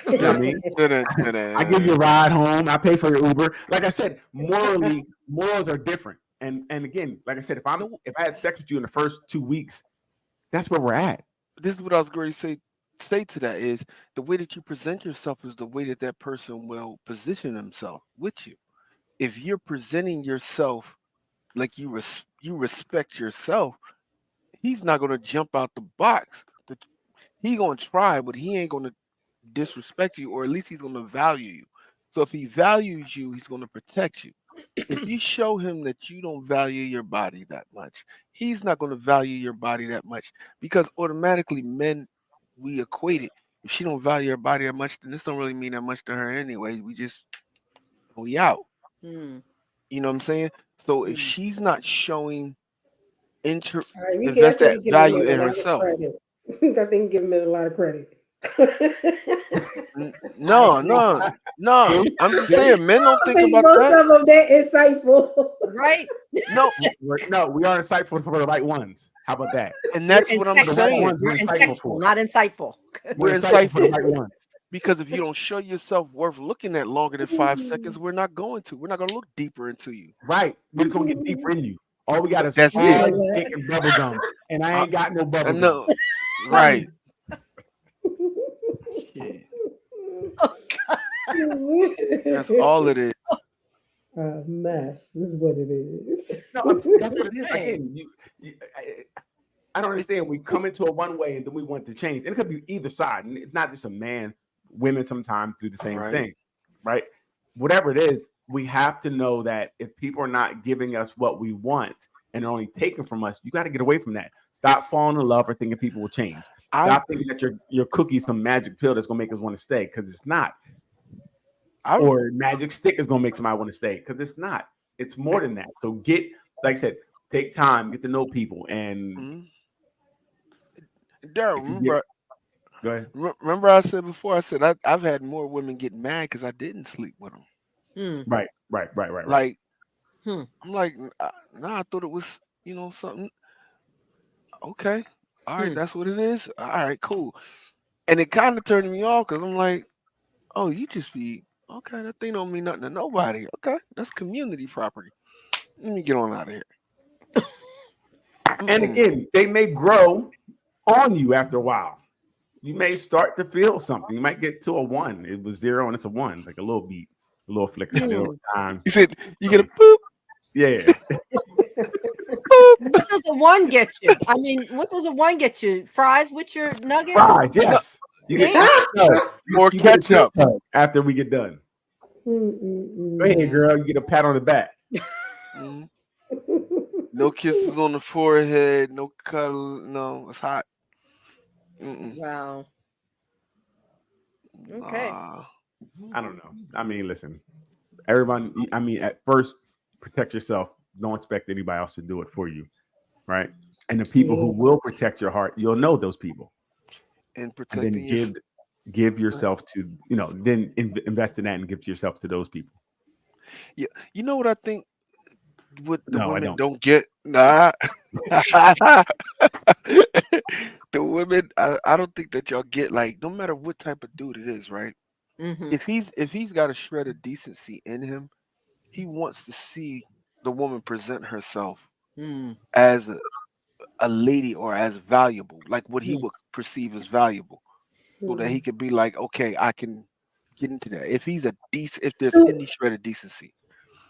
You know what I mean? I give you a ride home. I pay for your Uber. Like I said, morals are different. And again, like I said, if I had sex with you in the first 2 weeks, that's where we're at. This is what I was going to say to that is the way that you present yourself is the way that person will position himself with you. If you're presenting yourself like you respect yourself, he's not going to jump out the box. He's going to try, but he ain't going to disrespect you, or at least he's going to value you. So if he values you, he's going to protect you. If you show him that you don't value your body that much, he's not going to value your body that much, because automatically men, we equate it. If she don't value her body that much, then this don't really mean that much to her anyway. We out. You know what I'm saying? So if she's not showing invest that value in herself. I think give him a lot of credit. No. I'm just saying, men don't think about most that. Of them, they're insightful, right? No, we are insightful for the right ones. How about that? And that's what I'm saying. We're insightful, not insightful. We're insightful for the right ones. Because if you don't show yourself worth looking at longer than 5 seconds, we're not going to look deeper into you. Right. We're just gonna get deeper in you. All we got is cake and bubble gum, and I ain't got no bubble gum. No, right. That's all it is. A mess is what it is. No, that's what it is. Again, I don't understand. We come into it one way and then we want to change. And it could be either side. And it's not just a man. Women sometimes do the same thing, right? Whatever it is, we have to know that if people are not giving us what we want and they're only taking from us, you got to get away from that. Stop falling in love or thinking people will change. Stop thinking that your cookie's some magic pill that's going to make us want to stay, because it's not. Or magic stick is going to make somebody want to stay, because it's not. It's more than that. So like I said, take time, get to know people. And Daryl, go ahead. Remember I said before, I've had more women get mad because I didn't sleep with them. Right. Like, I'm like, nah, I thought it was, something. Okay. All right, that's what it is. All right, cool. And it kind of turned me off because I'm like, oh, you just be, okay, that thing don't mean nothing to nobody. Okay, that's community property. Let me get on out of here. And again, they may grow on you after a while. You may start to feel something. You might get to a 1. It was 0 and it's a 1. It's like a little beat, a little flicker. Time. You said you get a boop. Yeah. What does a 1 get you? I mean, what does a 1 get you? Fries with your nuggets? Fries, yes. You get more ketchup after we get done. Go ahead, girl. You get a pat on the back. Mhm. No kisses on the forehead, no cuddle. No, it's hot. Wow. Okay. I don't know. I mean, listen, everyone. I mean, at first, protect yourself. Don't expect anybody else to do it for you, right? And the people who will protect your heart, you'll know those people, And and then protecting give yourself to, then invest in that and give to yourself to those people. Yeah, you know what I think? What the No, I women don't. don't get? Nah. The women, I don't think that y'all get, like, no matter what type of dude it is, right? Mm-hmm. If he's got a shred of decency in him, he wants to see the woman present herself as a lady or as valuable, like what he would perceive as valuable, so that he could be like, okay, I can get into that. If there's any shred of decency.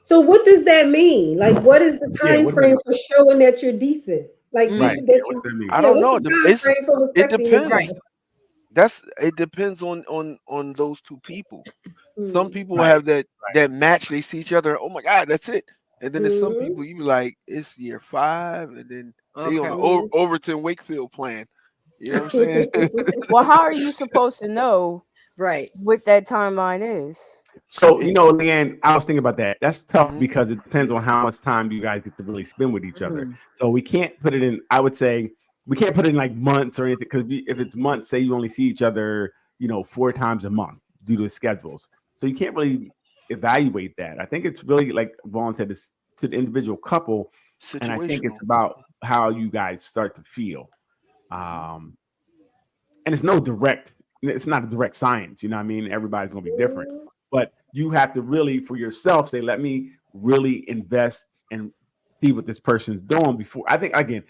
So what does that mean? Like, what is the time frame for showing that you're decent? Like, Right. that What's that mean? I don't know. What's the time frame for It respecting depends. yourself? It depends on those two people. Some people Right. have that match. They see each other. Oh my God, that's it. And then there's some people you be like, it's year 5, and then they on the Overton Wakefield plan. You know what I'm saying? Well, how are you supposed to know right what that timeline is? So, Leanne, I was thinking about that. That's tough because it depends on how much time you guys get to really spend with each other. So we can't put it in, I would say, we can't put it in like months or anything, because if it's months, say you only see each other, 4 times a month due to schedules. So you can't really evaluate that. I think it's really, like Vaughn said, it's to the individual couple. And I think it's about how you guys start to feel. And it's not a direct science, you know what I mean? Everybody's going to be different. But you have to really, for yourself, say, let me really invest and see what this person's doing before. I think, again,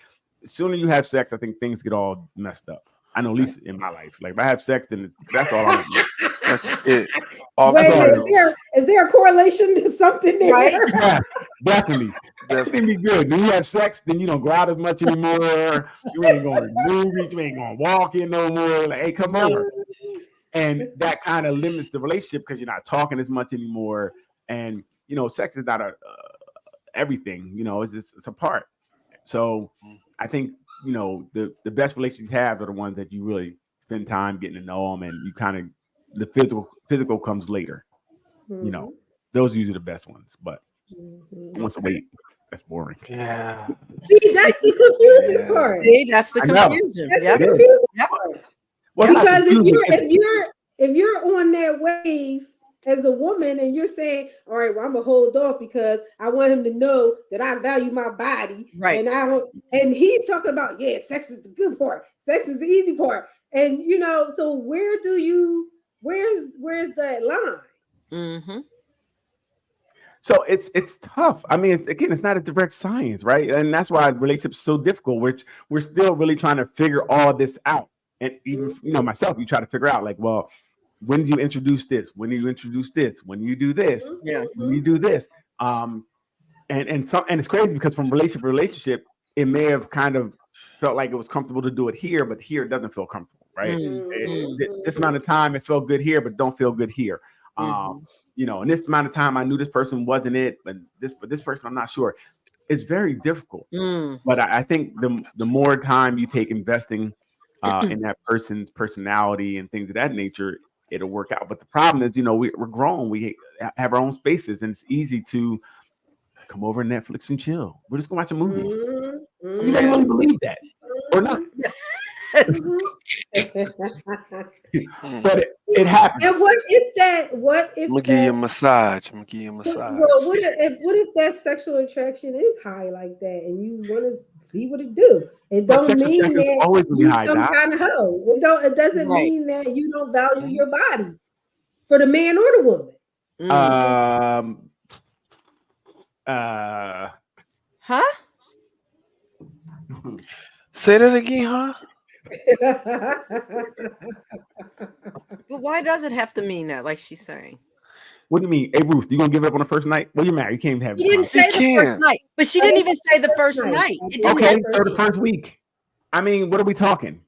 as soon as you have sex, I think things get all messed up. I know, at least in my life. Like, if I have sex, then that's all I want. That's it. Wait, is there a correlation to something there? Right? Yeah, definitely. Definitely be good. When you have sex, then you don't go out as much anymore. You ain't going to movies. You ain't going walking no more. Like, hey, come over. And that kind of limits the relationship because you're not talking as much anymore. And, sex is not everything, it's a part. So I think, the best relationships you have are the ones that you really spend time getting to know them, and you kind of, the physical comes later. Those are usually the best ones, but once a wait, that's boring. Yeah. See, that's the confusing part. See, that's the confusion. That's the confusing part. Well, because if you're on that wave as a woman and you're saying, all right, well, I'm gonna hold off because I want him to know that I value my body, right? And he's talking about, sex is the good part, sex is the easy part, and so where's that line? Mm-hmm. So it's tough. I mean, again, it's not a direct science, right? And that's why relationships are so difficult. Which we're still really trying to figure all this out. And even myself, you try to figure out, like, well, when do you introduce this? When do you introduce this? When do you do this? Yeah. When you do this? And it's crazy because from relationship to relationship, it may have kind of felt like it was comfortable to do it here, but here it doesn't feel comfortable, right? This amount of time it felt good here, but don't feel good here. And this amount of time I knew this person wasn't it, but this person I'm not sure. It's very difficult. But I think the more time you take investing in that person's personality and things of that nature, it'll work out. But the problem is, we're grown. We have our own spaces, and it's easy to come over Netflix and chill. We're just gonna watch a movie. You can't really believe that, or not. But it happens. And what if I'm gonna give you a massage. Well, what if that sexual attraction is high like that, and you want to see what it do? It don't mean that you some kind of hoe. It doesn't mean that you don't value your body for the man or the woman. Huh? Say that again, huh? But why does it have to mean that, like she's saying? What do you mean? Hey, Ruth, you gonna give it up on the first night? Well, you're married. You can't have it. She didn't say the first night, but she didn't even say the first night. Okay, so the first week. I mean, what are we talking?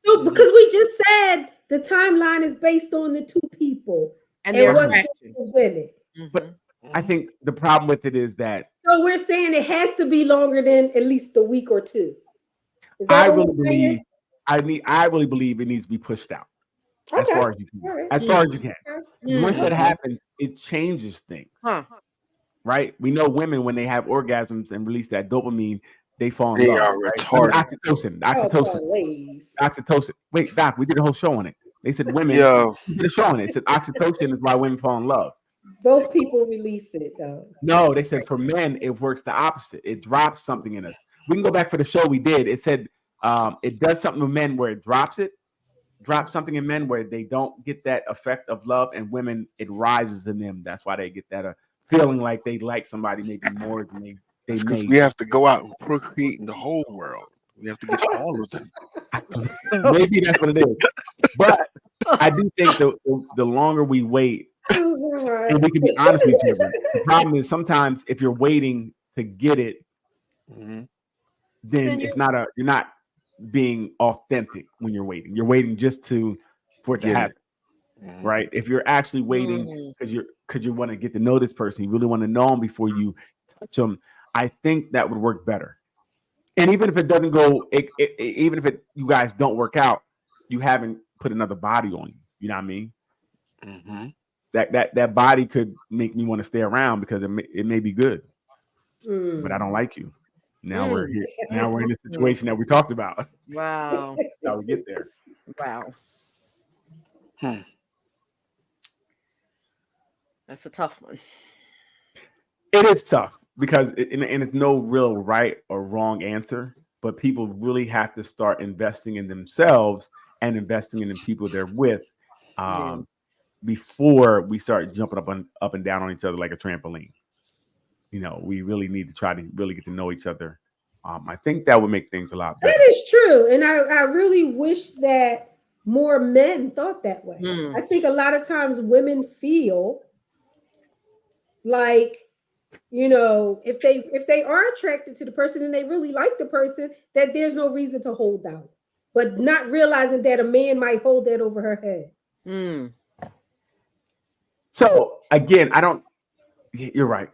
So, because we just said the timeline is based on the two people and their what's attraction presented. But I think the problem with it is that So we're saying it has to be longer than at least a week or two. I really believe it needs to be pushed out as far as you can. Right. As far as you can. Once that happens, it changes things. Right? We know women, when they have orgasms and release that dopamine, they fall in love. Are right? retarded. Oxytocin. Wait, Doc, we did a whole show on it. They said women. We did a show on it. It said oxytocin is why women fall in love. Both people release it though. No, they said for men it works the opposite. It drops something in us. We can go back for the show we did. It said it does something with men where it drops something in men where they don't get that effect of love, and women it rises in them. That's why they get that feeling like they like somebody maybe more than they because we have to go out and procreate in the whole world. We have to get all of them. Maybe that's what it is. But I do think the longer we wait, and we can be honest with each other. The problem is sometimes if you're waiting to get it, then it's not you're not being authentic when you're waiting. You're waiting just for it to happen. Right? If you're actually waiting because you want to get to know this person, you really want to know them before you touch them, I think that would work better. And even if it doesn't go, even if you guys don't work out, you haven't put another body on you. You know what I mean? Mm-hmm. That body could make me want to stay around because it may be good, but I don't like you. Now we're here. Now we're in the situation that we talked about. Wow. How we get there? Wow. That's a tough one. It is tough because and it's no real right or wrong answer, but people really have to start investing in themselves and investing in the people they're with. Before we start jumping up and down on each other like a trampoline. You know, we really need to try to really get to know each other. I think that would make things a lot better. That is true. And I really wish that more men thought that way. I think a lot of times women feel like, you know, if they are attracted to the person and they really like the person, that there's no reason to hold out, but not realizing that a man might hold that over her head. So again, you're right.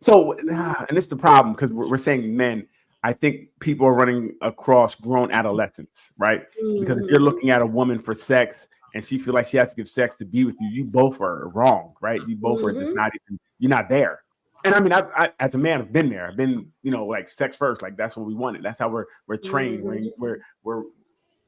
So, and it's the problem because we're saying men. I think people are running across grown adolescents, right? Because if you're looking at a woman for sex and she feels like she has to give sex to be with you, you both are wrong, right? You both are just you're not there. And I mean, I as a man, I've been there. I've been, you know, like sex first, like that's what we wanted. That's how we're trained. We're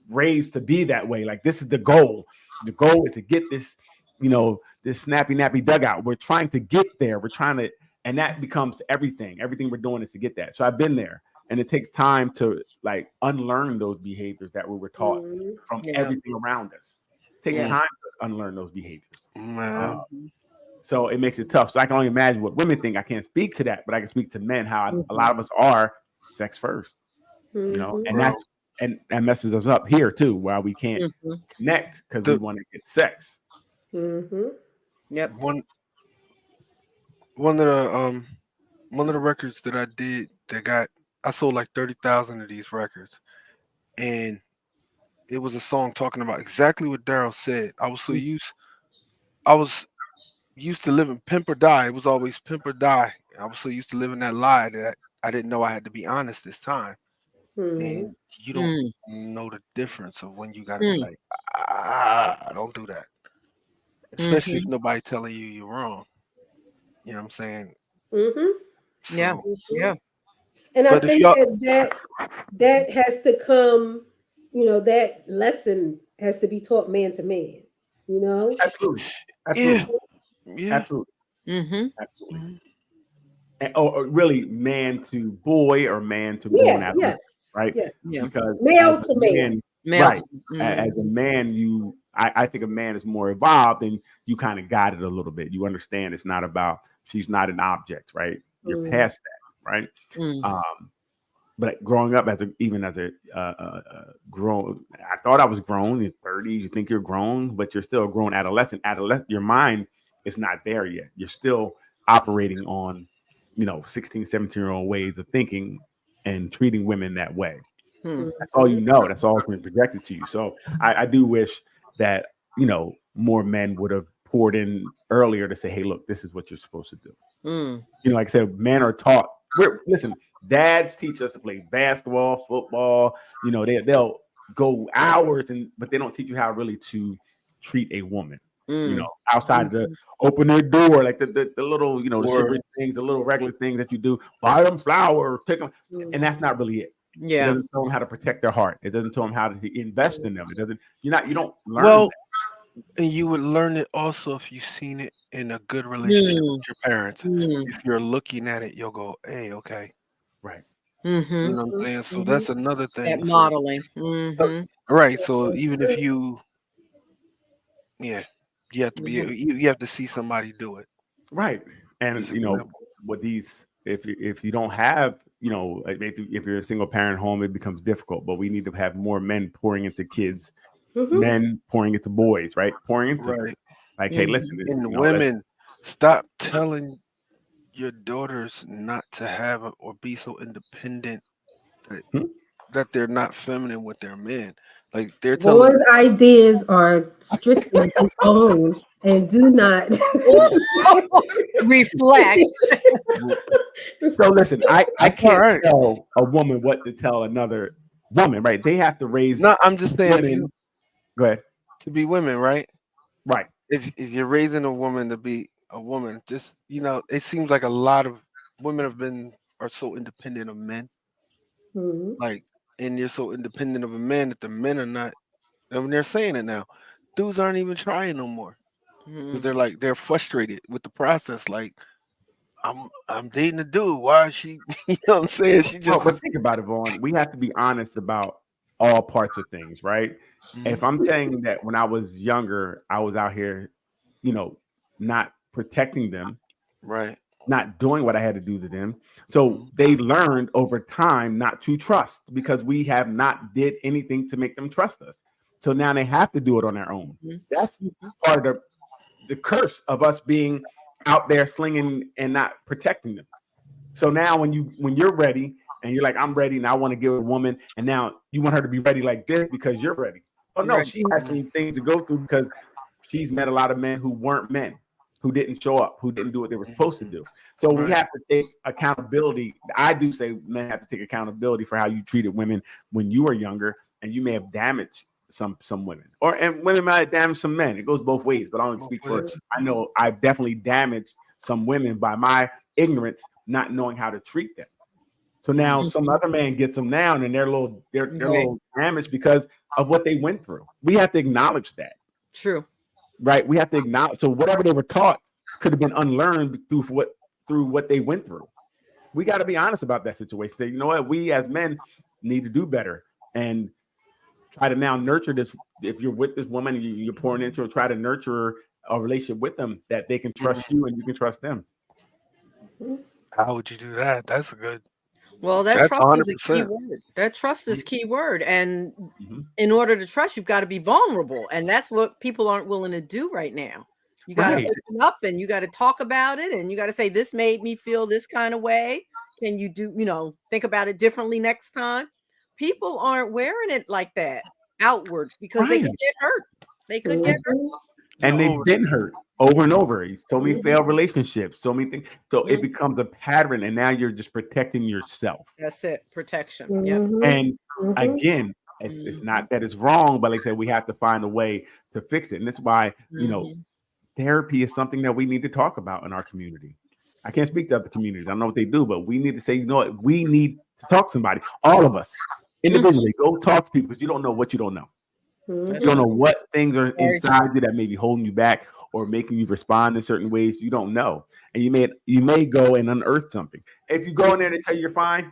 raised to be that way. Like this is the goal. The goal is to get this, you know, this snappy nappy dugout. We're trying to get there. We're trying to, and that becomes everything. Everything we're doing is to get that. So I've been there, and it takes time to like unlearn those behaviors that we were taught from everything around us. It takes time to unlearn those behaviors. So it makes it tough. So I can only imagine what women think. I can't speak to that, but I can speak to men how a lot of us are sex first. You know, and that messes us up here too, while we can't connect because we want to get sex. Yep. One of the records that I did I sold like 30,000 of these records, and it was a song talking about exactly what Daryl said. I was used to living pimp or die. It was always pimp or die. I was so used to living that lie that I didn't know I had to be honest this time. And you don't know the difference of when you gotta be like, don't do that. Especially if nobody telling you you're wrong. You know what I'm saying? Yeah. And I think that has to come, you know, that lesson has to be taught man to man, you know? Absolutely. Yeah. Absolutely. And, really man to boy or man to grown adult, right? Because male to man. Right. As a man, I think a man is more evolved and you kind of got it a little bit. You understand it's not about, she's not an object, right? You're past that, right? But growing up even as a grown, I thought I was grown in 30s. You think you're grown, but you're still a grown adolescent. Your mind is not there yet. You're still operating on, 16, 17-year-old ways of thinking and treating women that way. That's all you know. That's all been projected to you. So I do wish that, more men would have poured in earlier to say, hey, look, this is what you're supposed to do. Like I said, men are taught listen, dads teach us to play basketball, football. You know, they'll go hours but they don't teach you how really to treat a woman. You know, outside of the open their door, like the little, you know, the chivalry things, the little regular things that you do, buy them flowers, take them, and that's not really it. Yeah. It doesn't tell them how to protect their heart. It doesn't tell them how to invest in them. It doesn't. You don't learn that. And you would learn it also if you've seen it in a good relationship with your parents. If you're looking at it, you'll go, "Hey, okay." Right. You know what I'm saying? So that's another thing. That modeling. Right. So even if you have to be you have to see somebody do it. Right. And you know, with these, if you don't have, you know, if you're a single parent home, it becomes difficult. But we need to have more men pouring into kids, men pouring into boys, right? Pouring into them. Like, hey, listen, and women, stop telling your daughters not to have or be so independent that they're not feminine with their men. Like they're telling boys' ideas are strictly his own and do not reflect. So listen, I can't tell a woman what to tell another woman, right? They have to raise. No, I'm just saying. Women, go ahead. To be women, right? Right. If you're raising a woman to be a woman, just it seems like a lot of women are so independent of men. Like, and you're so independent of a man that the men are not. I mean, they're saying it now. Dudes aren't even trying no more because they're frustrated with the process. Like, I'm dating a dude. Why is she? You know what I'm saying? She just. But think about it, Vaughn. We have to be honest about all parts of things, right? If I'm saying that when I was younger, I was out here, not protecting them, right? Not doing what I had to do to them. So they learned over time not to trust because we have not did anything to make them trust us. So now they have to do it on their own. That's part of the curse of us being out there slinging and not protecting them. So now when you're ready and you're like, I'm ready and I want to give a woman, and now you want her to be ready like this because you're ready. Oh no, she has some things to go through because she's met a lot of men who weren't men, who didn't show up, who didn't do what they were supposed to do. So we have to take accountability. I do say men have to take accountability for how you treated women when you were younger, and you may have damaged some women, and women might have damaged some men. It goes both ways, but I don't speak for. I know I've definitely damaged some women by my ignorance, not knowing how to treat them. So now some other man gets them down, and they're a little damaged because of what they went through. We have to acknowledge that. True. Right, we have to acknowledge. So whatever they were taught could have been unlearned through what they went through. We got to be honest about that situation. Say, you know what, we as men need to do better and try to now nurture this. If you're with this woman, you're pouring into her, try to nurture a relationship with them that they can trust you and you can trust them. How would you do that? That's a good. Well, that trust is a key word. That trust is key word. And in order to trust, you've got to be vulnerable. And that's what people aren't willing to do right now. You got to open up and you got to talk about it. And you got to say, this made me feel this kind of way. Can you think about it differently next time? People aren't wearing it like that outward because they could get hurt. They could get hurt. And they've been hurt over and over. So many failed relationships, so many things. So it becomes a pattern, and now you're just protecting yourself. That's it, protection. Yeah. And again, it's not that it's wrong, but like I said, we have to find a way to fix it. And that's why, therapy is something that we need to talk about in our community. I can't speak to other communities. I don't know what they do, but we need to say, you know what, we need to talk to somebody. All of us individually, go talk to people because you don't know what you don't know. You don't know what things are inside you that may be holding you back or making you respond in certain ways you don't know. And you may go and unearth something. If you go in there and they tell you you're fine.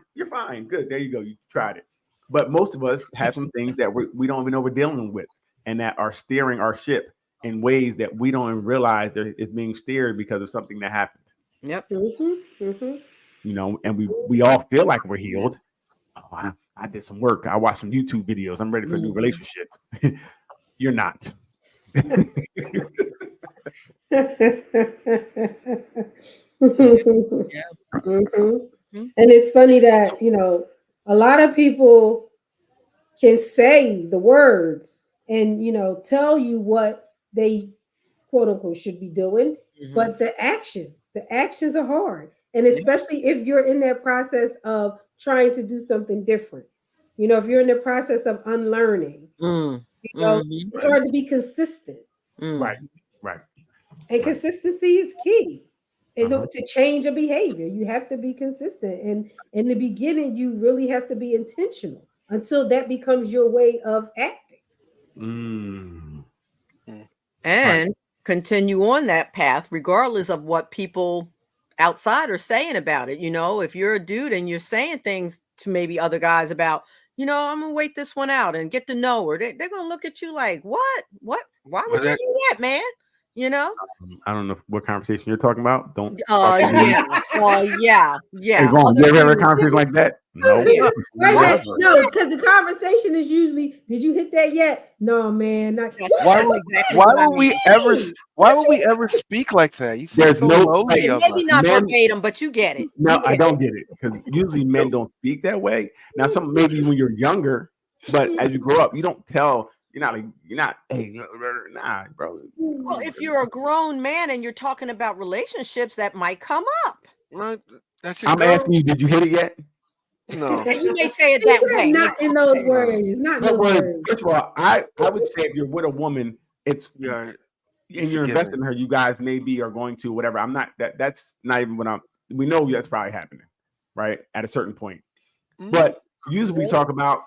Good. There you go. You tried it. But most of us have some things that we don't even know we're dealing with and that are steering our ship in ways that we don't even realize it's being steered because of something that happened. Yep. And we all feel like we're healed. Oh, I did some work. I watched some YouTube videos. I'm ready for a new relationship. You're not. And it's funny that, a lot of people can say the words and, tell you what they quote unquote should be doing, but the actions are hard. And especially if you're in that process of trying to do something different. You know, if you're in the process of unlearning, it's hard to be consistent. Right. And consistency is key. And to change a behavior, you have to be consistent. And in the beginning, you really have to be intentional until that becomes your way of acting. And continue on that path, regardless of what people outside are saying about it. You know, if you're a dude and you're saying things to maybe other guys about, you know, I'm gonna wait this one out and get to know her, they're gonna look at you like, what? Why would you do that, man? You know, I don't know what conversation you're talking about. Don't. Yeah. Hey, Vaughn, you ever have a conversation like that? No. No, because the conversation is usually, did you hit that yet? No, man. Why would we ever speak like that? You There's so no maybe not verbatim, but you get it. No, I don't get it because usually men don't speak that way. Now, maybe when you're younger, but as you grow up, you don't tell. You're not. Hey, nah, bro. Well, if you're a grown man and you're talking about relationships, that might come up. Right. I'm asking you, did you hit it yet? No. You may say it that way. Not in those words. Not in those words. First of all, I would say if you're with a woman, it's and you're investing in her, you guys maybe are going to whatever. I'm not that's not even what we know that's probably happening, right? At a certain point. But usually we talk about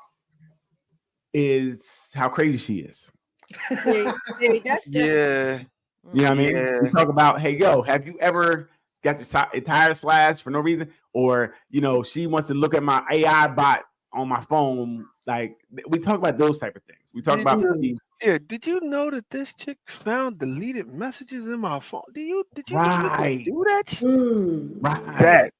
is how crazy she is. That's yeah. You know what I mean? We talk about, hey, yo, have you ever got your tire slashed for no reason? Or, you know, she wants to look at my AI bot on my phone. Like, we talk about those type of things. We talk about did you know that this chick found deleted messages in my phone? Did you do that? Right. That.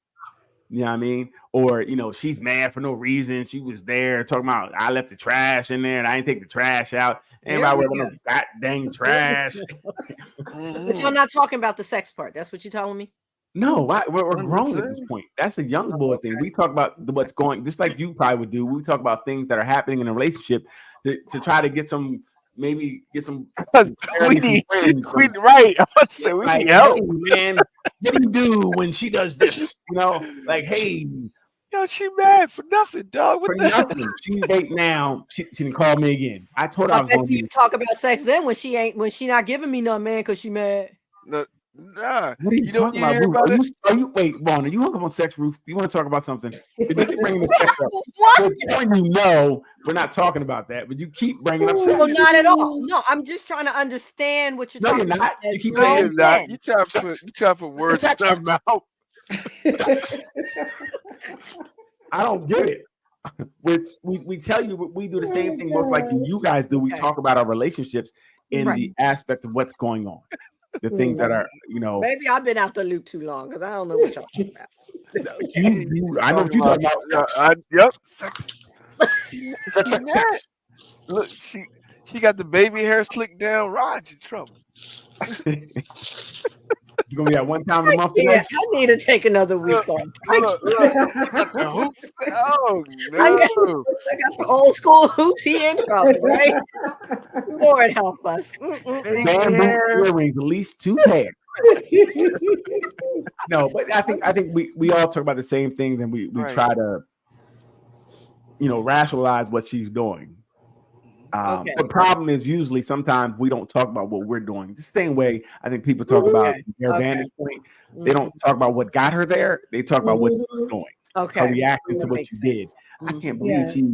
You know what I mean? Or, you know, she's mad for no reason. She was there talking about I left the trash in there and I didn't take the trash out. Anybody with no god dang trash. But you're not talking about the sex part. That's what you're telling me? No, we're grown at this point. That's a young boy thing. We talk about what's going, just like you probably would do. We talk about things that are happening in a relationship to try to get some we need help. Hey, man, what do you do when she does this? You know, like, hey, yo, she mad for nothing, dog. For nothing. She's dating now. She didn't call me again. I told her I was going to talk about sex then when she not giving me no man because she mad. No. Nah, what are you talking about? Wait, Vaughn, are you hung up on sex, Ruth? You want to talk about something? You keep bringing the sex up. What? You know, we're not talking about that, but you keep bringing up sex. No, not at all. No, I'm just trying to understand what you're talking about. Not. You keep saying that. You try to put words in her mouth. I don't get it. We tell you we do the same thing most likely you guys do. We talk about our relationships in the aspect of what's going on. The things that are, you know. Maybe I've been out the loop too long because I don't know what y'all talking about. I know what you're talking about. Yep. Sex. Look, she got the baby hair slicked down. Rod's in trouble. You gonna be at one time a month? I need to take another week off. Hoops. Oh no! I got the old school hoops. He in trouble, right? Lord help us. Bamboo earrings, at least 2 pairs. No, but I think we all talk about the same things, and we try to, you know, rationalize what she's doing. The problem is usually sometimes we don't talk about what we're doing. The same way I think people talk about their vantage point. They don't talk about what got her there. They talk about what she's doing. Okay. Her reaction to what you did. I can't believe she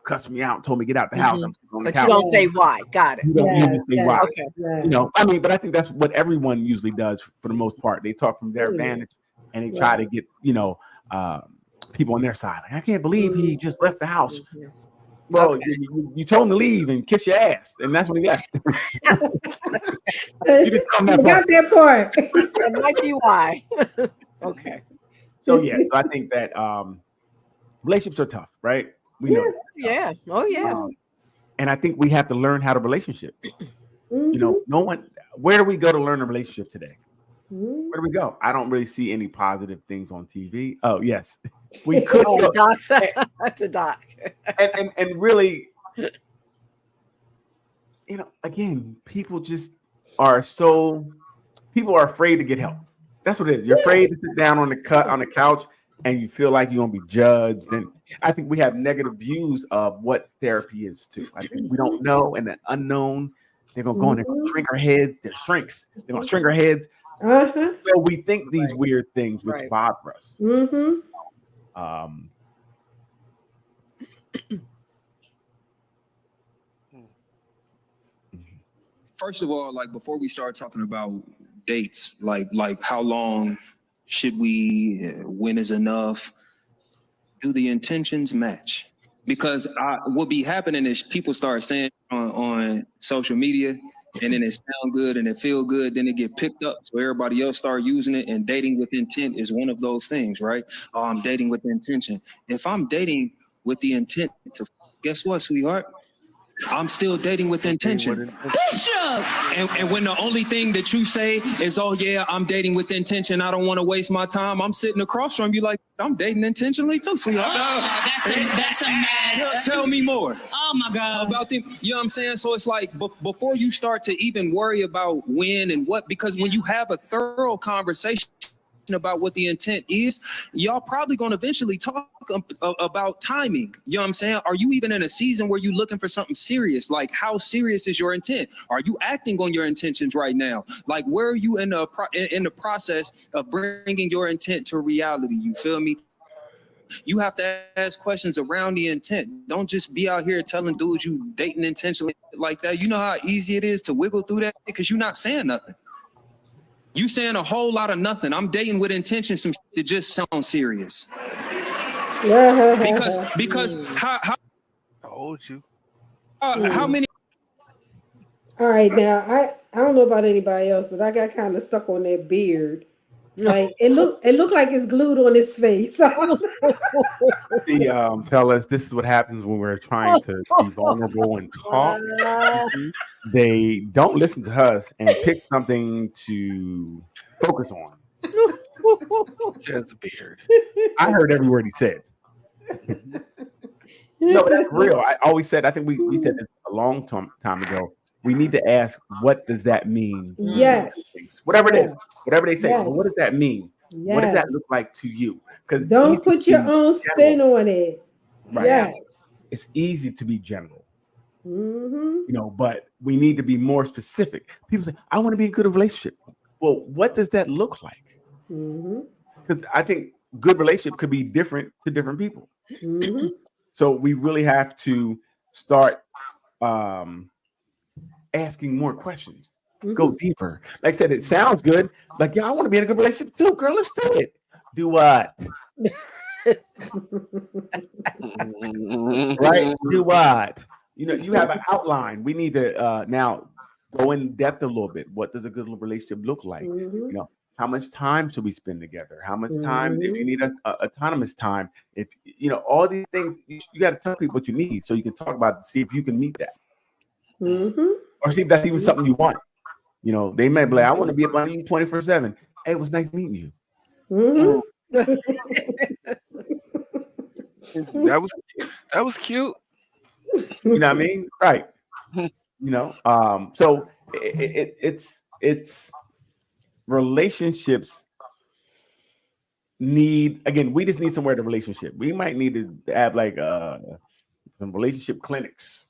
cussed me out and told me to get out the house. But you don't say why. Got it. You don't usually say why. Okay. You know, I mean, but I think that's what everyone usually does for the most part. They talk from their vantage and they try to get, you know, people on their side. Like, I can't believe he just left the house. Well, you told him to leave and kiss your ass, and that's what he got. You just got that part. That might be why. Okay. So I think that relationships are tough, right? We know. Yeah. Oh yeah. And I think we have to learn how to relationship. You know, where do we go to learn a relationship today? Where do we go? I don't really see any positive things on TV. Oh, yes. We could go. That's a doc. And really, you know, again, people are afraid to get help. That's what it is. You're afraid to sit down on the couch and you feel like you're gonna be judged. And I think we have negative views of what therapy is too. I think we don't know, and the unknown, they're gonna go and they're gonna shrink our heads. They're shrinks. They're gonna shrink our heads. So we think these weird things which bother us. First of all, like before we start talking about dates, like how long should we, when is enough, do the intentions match? Because what be happening is people start saying on social media, and then it sound good and it feel good, then it get picked up, so everybody else start using it. And dating with intent is one of those things, right? I'm dating with intention. If I'm dating with the intent to, guess what, sweetheart? I'm still dating with intention. Bishop! And when the only thing that you say is, oh yeah, I'm dating with intention, I don't want to waste my time, I'm sitting across from you like, I'm dating intentionally too, sweetheart. That's a mess. Tell me more. Oh my God. About them, you know what I'm saying? So it's like before you start to even worry about when and what, because when you have a thorough conversation about what the intent is, y'all probably going to eventually talk about timing. You know what I'm saying? Are you even in a season where you're looking for something serious? Like, how serious is your intent? Are you acting on your intentions right now? Like, where are you in the process of bringing your intent to reality? You feel me? You have to ask questions around the intent. Don't just be out here telling dudes you dating intentionally like that. You know how easy it is to wiggle through that because you're not saying nothing. You saying a whole lot of nothing. I'm dating with intention, some shit that just sounds serious. because how told you. How many? All right, now I don't know about anybody else, but I got kind of stuck on that beard. Like it looked like it's glued on his face. See, fellas, this is what happens when we're trying to be vulnerable and talk. They don't listen to us and pick something to focus on. Just the beard. I heard every word he said. No, that's real. I always said, I think we said this a long time ago. We need to ask, what does that mean? Yes. Whatever it is, whatever they say, Yes. well, what does that mean? Yes. What does that look like to you? Because don't put your own spin on it. Right. Yes. It's easy to be general. You know, but we need to be more specific. People say, I want to be in a good relationship. Well, what does that look like? Because I think good relationship could be different to different people. So we really have to start asking more questions. Go deeper. Like I said, it sounds good. Like, yeah, I want to be in a good relationship too, girl. Let's do it. Do what? Right? Do what? You know, you have an outline. We need to now go in depth a little bit. What does a good relationship look like? You know, how much time should we spend together? How much time, if you need autonomous time, if you know, all these things, you got to tell people what you need so you can talk about it, see if you can meet that. Or see if that's even something you want. You know, they may be like, I want to be up on you 24/7. Hey, it was nice meeting you. That was cute. You know what I mean? Right. You know, so it's relationships need, again, we just need somewhere to relationship. We might need to have like some relationship clinics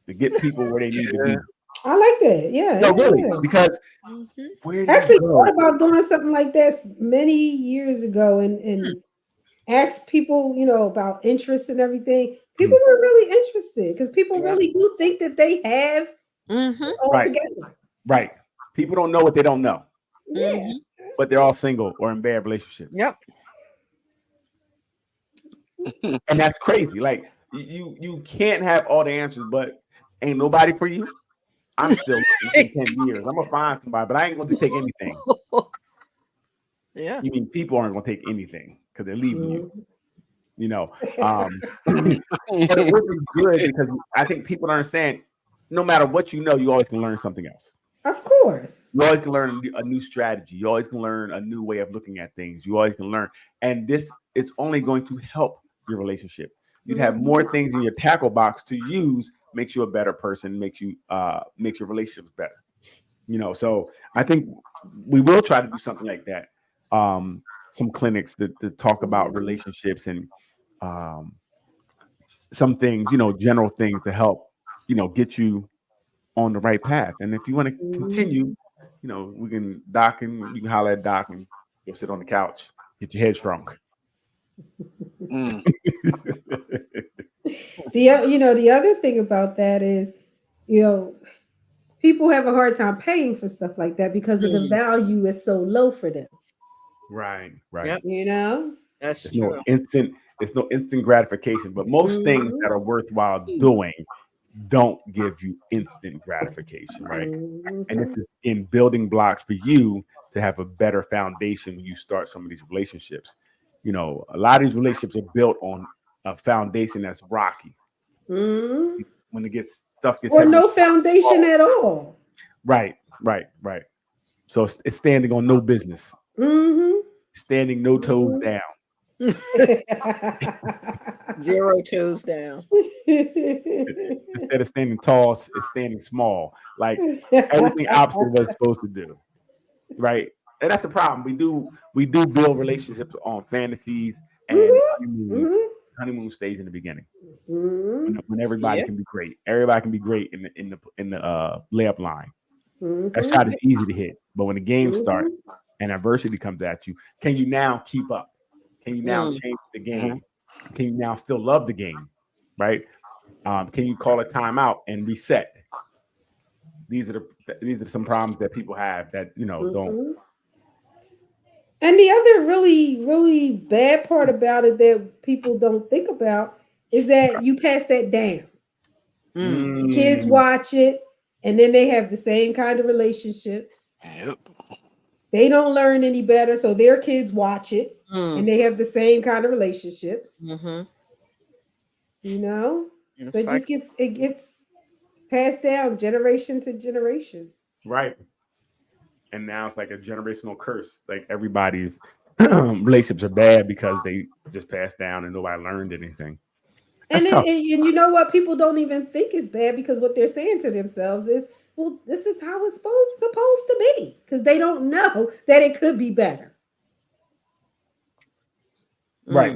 to get people where they need to be. I like that. Yeah. No, really, because I actually thought about doing something like this many years ago and asked people, you know, about interests and everything. People were really interested because people really do think that they have all together. Right. People don't know what they don't know. Yeah. But they're all single or in bad relationships. Yep. And that's crazy. Like you can't have all the answers, but ain't nobody for you. I'm still looking for 10 years. I'm gonna find somebody, but I ain't gonna just take anything. Yeah. You mean people aren't gonna take anything because they're leaving you. You know, but it would be good because I think people don't understand. No matter what you know, you always can learn something else. Of course. You always can learn a new strategy. You always can learn a new way of looking at things. You always can learn, and this is only going to help your relationship. You'd have more things in your tackle box to use. Makes you a better person. Makes your relationships better. You know, so I think we will try to do something like that. some clinics to talk about relationships and some things, general things to help, get you on the right path. And if you want to continue, we can you can holler at Doc and go sit on the couch, get your head shrunk. The other thing about that is, people have a hard time paying for stuff like that because of the value is so low for them. Right. Yep. That's it's true. No instant gratification, but most things that are worthwhile doing don't give you instant gratification, right? And this is in building blocks for you to have a better foundation when you start some of these relationships. A lot of these relationships are built on a foundation that's rocky. When stuff gets or heavy, no foundation at all. Right. So it's standing on no business. Standing no toes down. 0 toes down. Instead of standing tall, it's standing small. Like everything opposite of what it's supposed to do. Right. And that's the problem. We do build relationships on fantasies and honeymoons. Honeymoon stage in the beginning. When everybody can be great. Everybody can be great in the layup line. That shot is easy to hit. But when the game starts and adversity comes at you, can you now keep up? Can you now change the game? Can you now still love the game? Right? Can you call a timeout and reset? These are some problems that people have that don't. And the other really, really bad part about it that people don't think about is that you pass that down. The kids watch it, and then they have the same kind of relationships. Yep. They don't learn any better, so their kids watch it, and they have the same kind of relationships. So it gets passed down generation to generation. Right. And now it's like a generational curse. Like everybody's relationships are bad because they just passed down and nobody learned anything. And you know what? People don't even think it's bad because what they're saying to themselves is, well, this is how it's supposed to be, because they don't know that it could be better. Right.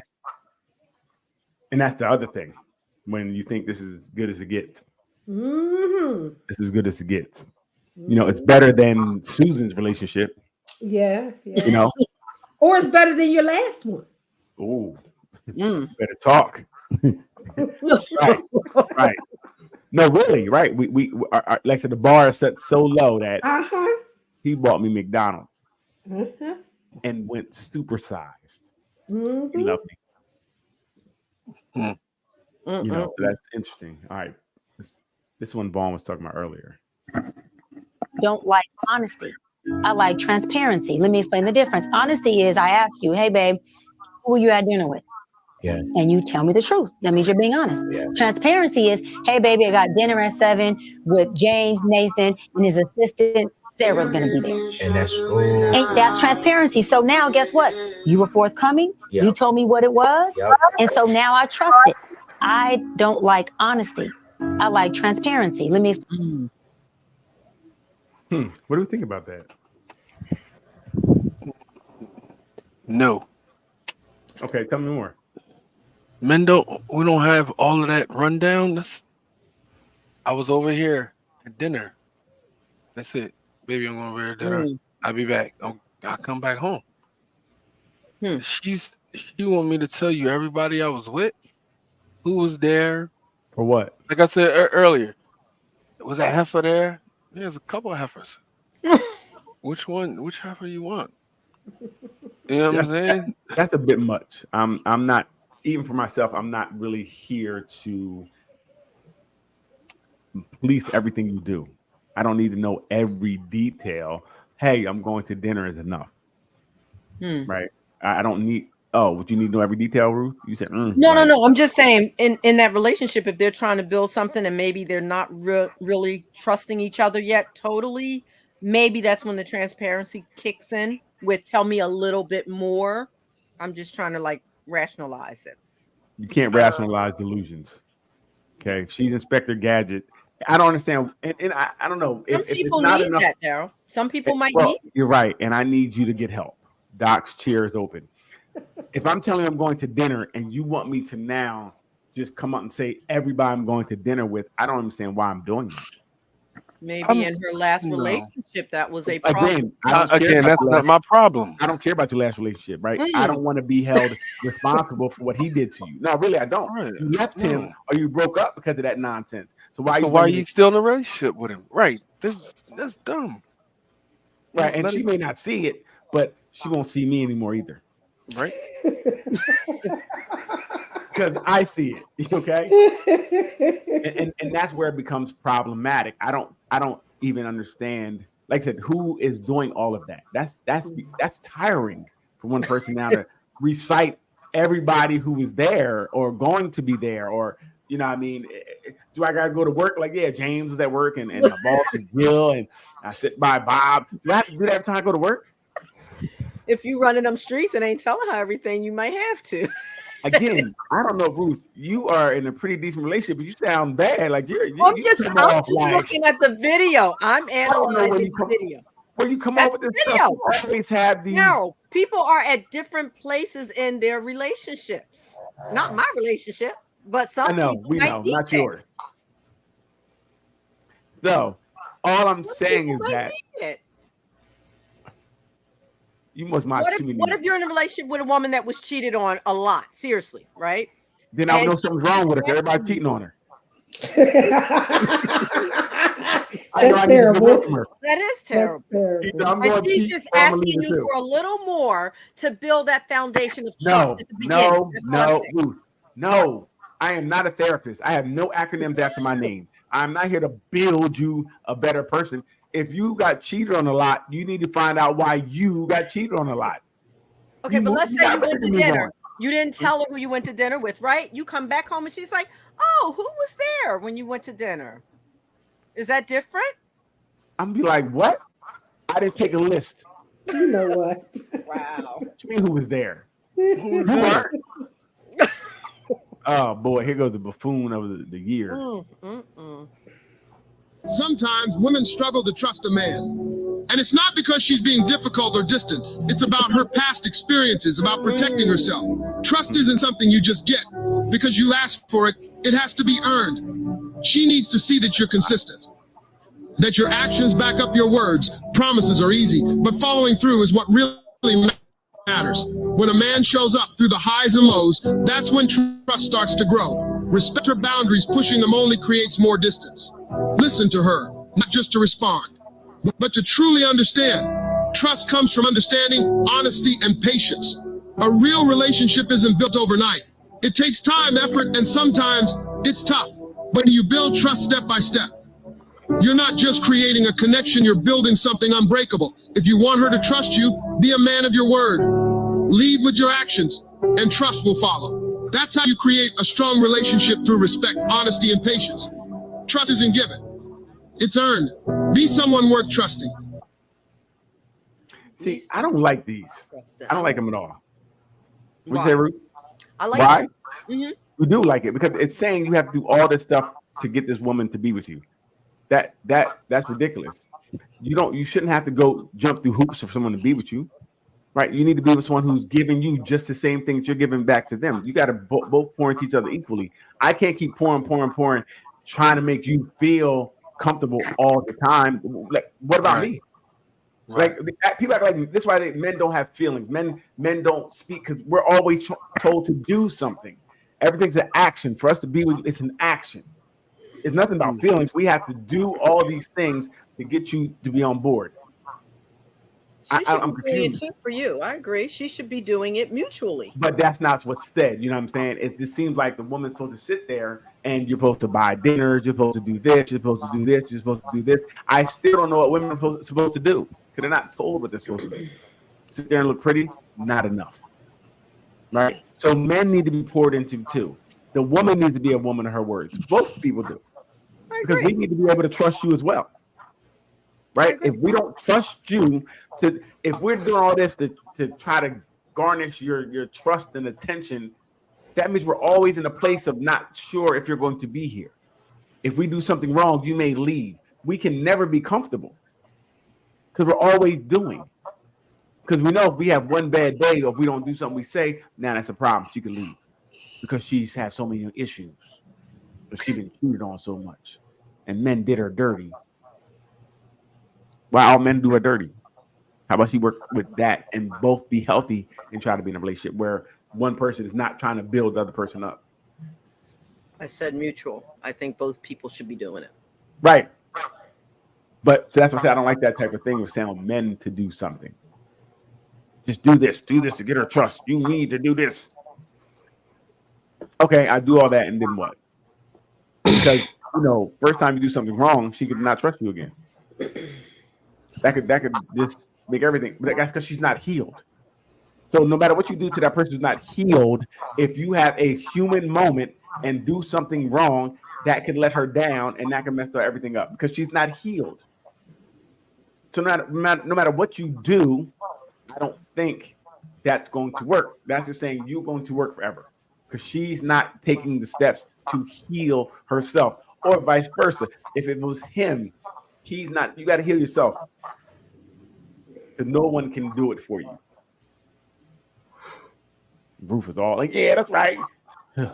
And that's the other thing. When you think this is as good as it gets. This is good as it gets. It's better than Susan's relationship. Yeah. Or it's better than your last one. Oh, better talk. Right. No, really, right. We like I said, the bar is set so low that he bought me McDonald's and went supersized. He loved me. So that's interesting. All right. This one Vaughn was talking about earlier. Don't like honesty. I like transparency. Let me explain the difference. Honesty is I ask you, hey, babe, who are you at dinner with? Yeah. And you tell me the truth. That means you're being honest. Yeah. Transparency is, hey, baby, I got dinner at 7 with James, Nathan, and his assistant. Sarah's going to be there. And that's transparency. So now guess what? You were forthcoming. Yep. You told me what it was. Yep. And so now I trust it. I don't like honesty. I like transparency. Let me. What do we think about that? No. Okay, tell me more. We don't have all of that rundown. I was over here at dinner. That's it. Baby, I'm going over here at dinner. I'll be back. I'll come back home. She want me to tell you everybody I was with, who was there. For what? Like I said earlier, was that heifer there? There's a couple of heifers. Which heifer you want? You know what I'm saying? That's a bit much. I'm not, even for myself, I'm not really here to police everything you do. I don't need to know every detail. Hey, I'm going to dinner is enough. Right? I don't need, would you need to know every detail, Ruth? You said, No. I'm just saying in that relationship, if they're trying to build something and maybe they're not really trusting each other yet totally, maybe that's when the transparency kicks in with tell me a little bit more. I'm just trying to rationalize it. You can't rationalize delusions. Okay. If she's Inspector Gadget, I don't understand. And I don't know. Some people need that, Daryl. Some people might need it. You're right. And I need you to get help. Doc's chair is open. If I'm telling you I'm going to dinner and you want me to now just come up and say everybody I'm going to dinner with, I don't understand why I'm doing that. Maybe in her last relationship, that was a problem. Again, that's not my problem. I don't care about your last relationship, right? I don't want to be held responsible for what he did to you. No, really, I don't. Right. You left him or you broke up because of that nonsense. So why are you still in a relationship with him? Right. That's dumb. Right. And she may not see it, but she won't see me anymore either. Right. Because I see it, okay, and that's where it becomes problematic. I don't even understand. Like I said, who is doing all of that? That's tiring for one person now to recite everybody who was there or going to be there, or you know, what I mean, do I gotta go to work? Like, yeah, James was at work, and my boss is Gil, and I sit by Bob. Do I have to do that every time I go to work? If you running them streets and ain't telling her everything, you might have to. Again, I don't know, Ruth. You are in a pretty decent relationship, but you sound bad. Like I'm just looking at the video. I'm analyzing the video. When you come up with this stuff, you always have these. No, people are at different places in their relationships. Not my relationship, but some. I know, we know, not yours. So, all I'm saying is that. You must watch too many. What if you're in a relationship with a woman that was cheated on a lot? Seriously, right? Then I know something's wrong with her. Everybody cheating on her. That's terrible. That is terrible. And she's just asking you for a little more to build that foundation of trust at the beginning. No. I am not a therapist. I have no acronyms after my name. I'm not here to build you a better person. If you got cheated on a lot, you need to find out why you got cheated on a lot. Okay, but let's say you went to dinner. You didn't tell her who you went to dinner with, right? You come back home and she's like, oh, who was there when you went to dinner? Is that different? I'm be like, what? I didn't take a list. You know what? Wow. What you mean who was there? Who weren't? Oh boy, here goes the buffoon of the year. Sometimes women struggle to trust a man. And it's not because she's being difficult or distant. It's about her past experiences, about protecting herself. Trust isn't something you just get. Because you ask for it, it has to be earned. She needs to see that you're consistent. That your actions back up your words. Promises are easy, but following through is what really matters. When a man shows up through the highs and lows, that's when trust starts to grow. Respect her boundaries, pushing them only creates more distance. Listen to her, not just to respond, but to truly understand. Trust comes from understanding, honesty, and patience. A real relationship isn't built overnight. It takes time, effort, and sometimes it's tough. But you build trust step by step. You're not just creating a connection, you're building something unbreakable. If you want her to trust you, be a man of your word. Lead with your actions, and trust will follow. That's how you create a strong relationship through respect, honesty, and patience. Trust isn't given. It's earned. Be someone worth trusting. See, I don't like these. I don't like them at all. Would you say, Ruth? I like Why? Mm-hmm. We do like it because it's saying you have to do all this stuff to get this woman to be with you. That's ridiculous. You shouldn't have to go jump through hoops for someone to be with you. Right? You need to be with someone who's giving you just the same thing that you're giving back to them. You got to both pour into each other equally. I can't keep pouring, trying to make you feel comfortable all the time. Like, what about me? Right. Like people act like this is why men don't have feelings. Men don't speak because we're always told to do something. Everything's an action. For us to be with you, it's an action. It's nothing about feelings. We have to do all these things to get you to be on board. I'm confused. Doing it too for you. I agree. She should be doing it mutually. But that's not what's said. You know what I'm saying? It just seems like the woman's supposed to sit there and you're supposed to buy dinners. You're supposed to do this. You're supposed to do this. You're supposed to do this. I still don't know what women are supposed to do because they're not told what they're supposed to do. Sit there and look pretty? Not enough. Right? So men need to be poured into too. The woman needs to be a woman of her words. Both people do. Because we need to be able to trust you as well. Right? If we don't trust you if we're doing all this to try to garnish your trust and attention, that means we're always in a place of not sure if you're going to be here. If we do something wrong, you may leave. We can never be comfortable because we're always doing. Because we know if we have one bad day or if we don't do something we say, now that's a problem. She can leave because she's had so many issues. But she's been cheated on so much. And men did her dirty. Why all men do her dirty? How about she work with that and both be healthy and try to be in a relationship where one person is not trying to build the other person up? I said mutual. I think both people should be doing it. Right. But so that's what I say. I don't like that type of thing with telling men to do something. Just do this to get her trust. You need to do this. Okay, I do all that, and then what? Because first time you do something wrong, she could not trust you again. That could just make everything. But that's because she's not healed. So no matter what you do to that person who's not healed, if you have a human moment and do something wrong, that could let her down, and that can mess everything up because she's not healed. So no matter what you do, I don't think that's going to work. That's just saying you're going to work forever because she's not taking the steps to heal herself, or vice versa. If it was him, he's not. You got to heal yourself because no one can do it for you. Roof is all like, yeah, that's right. I'm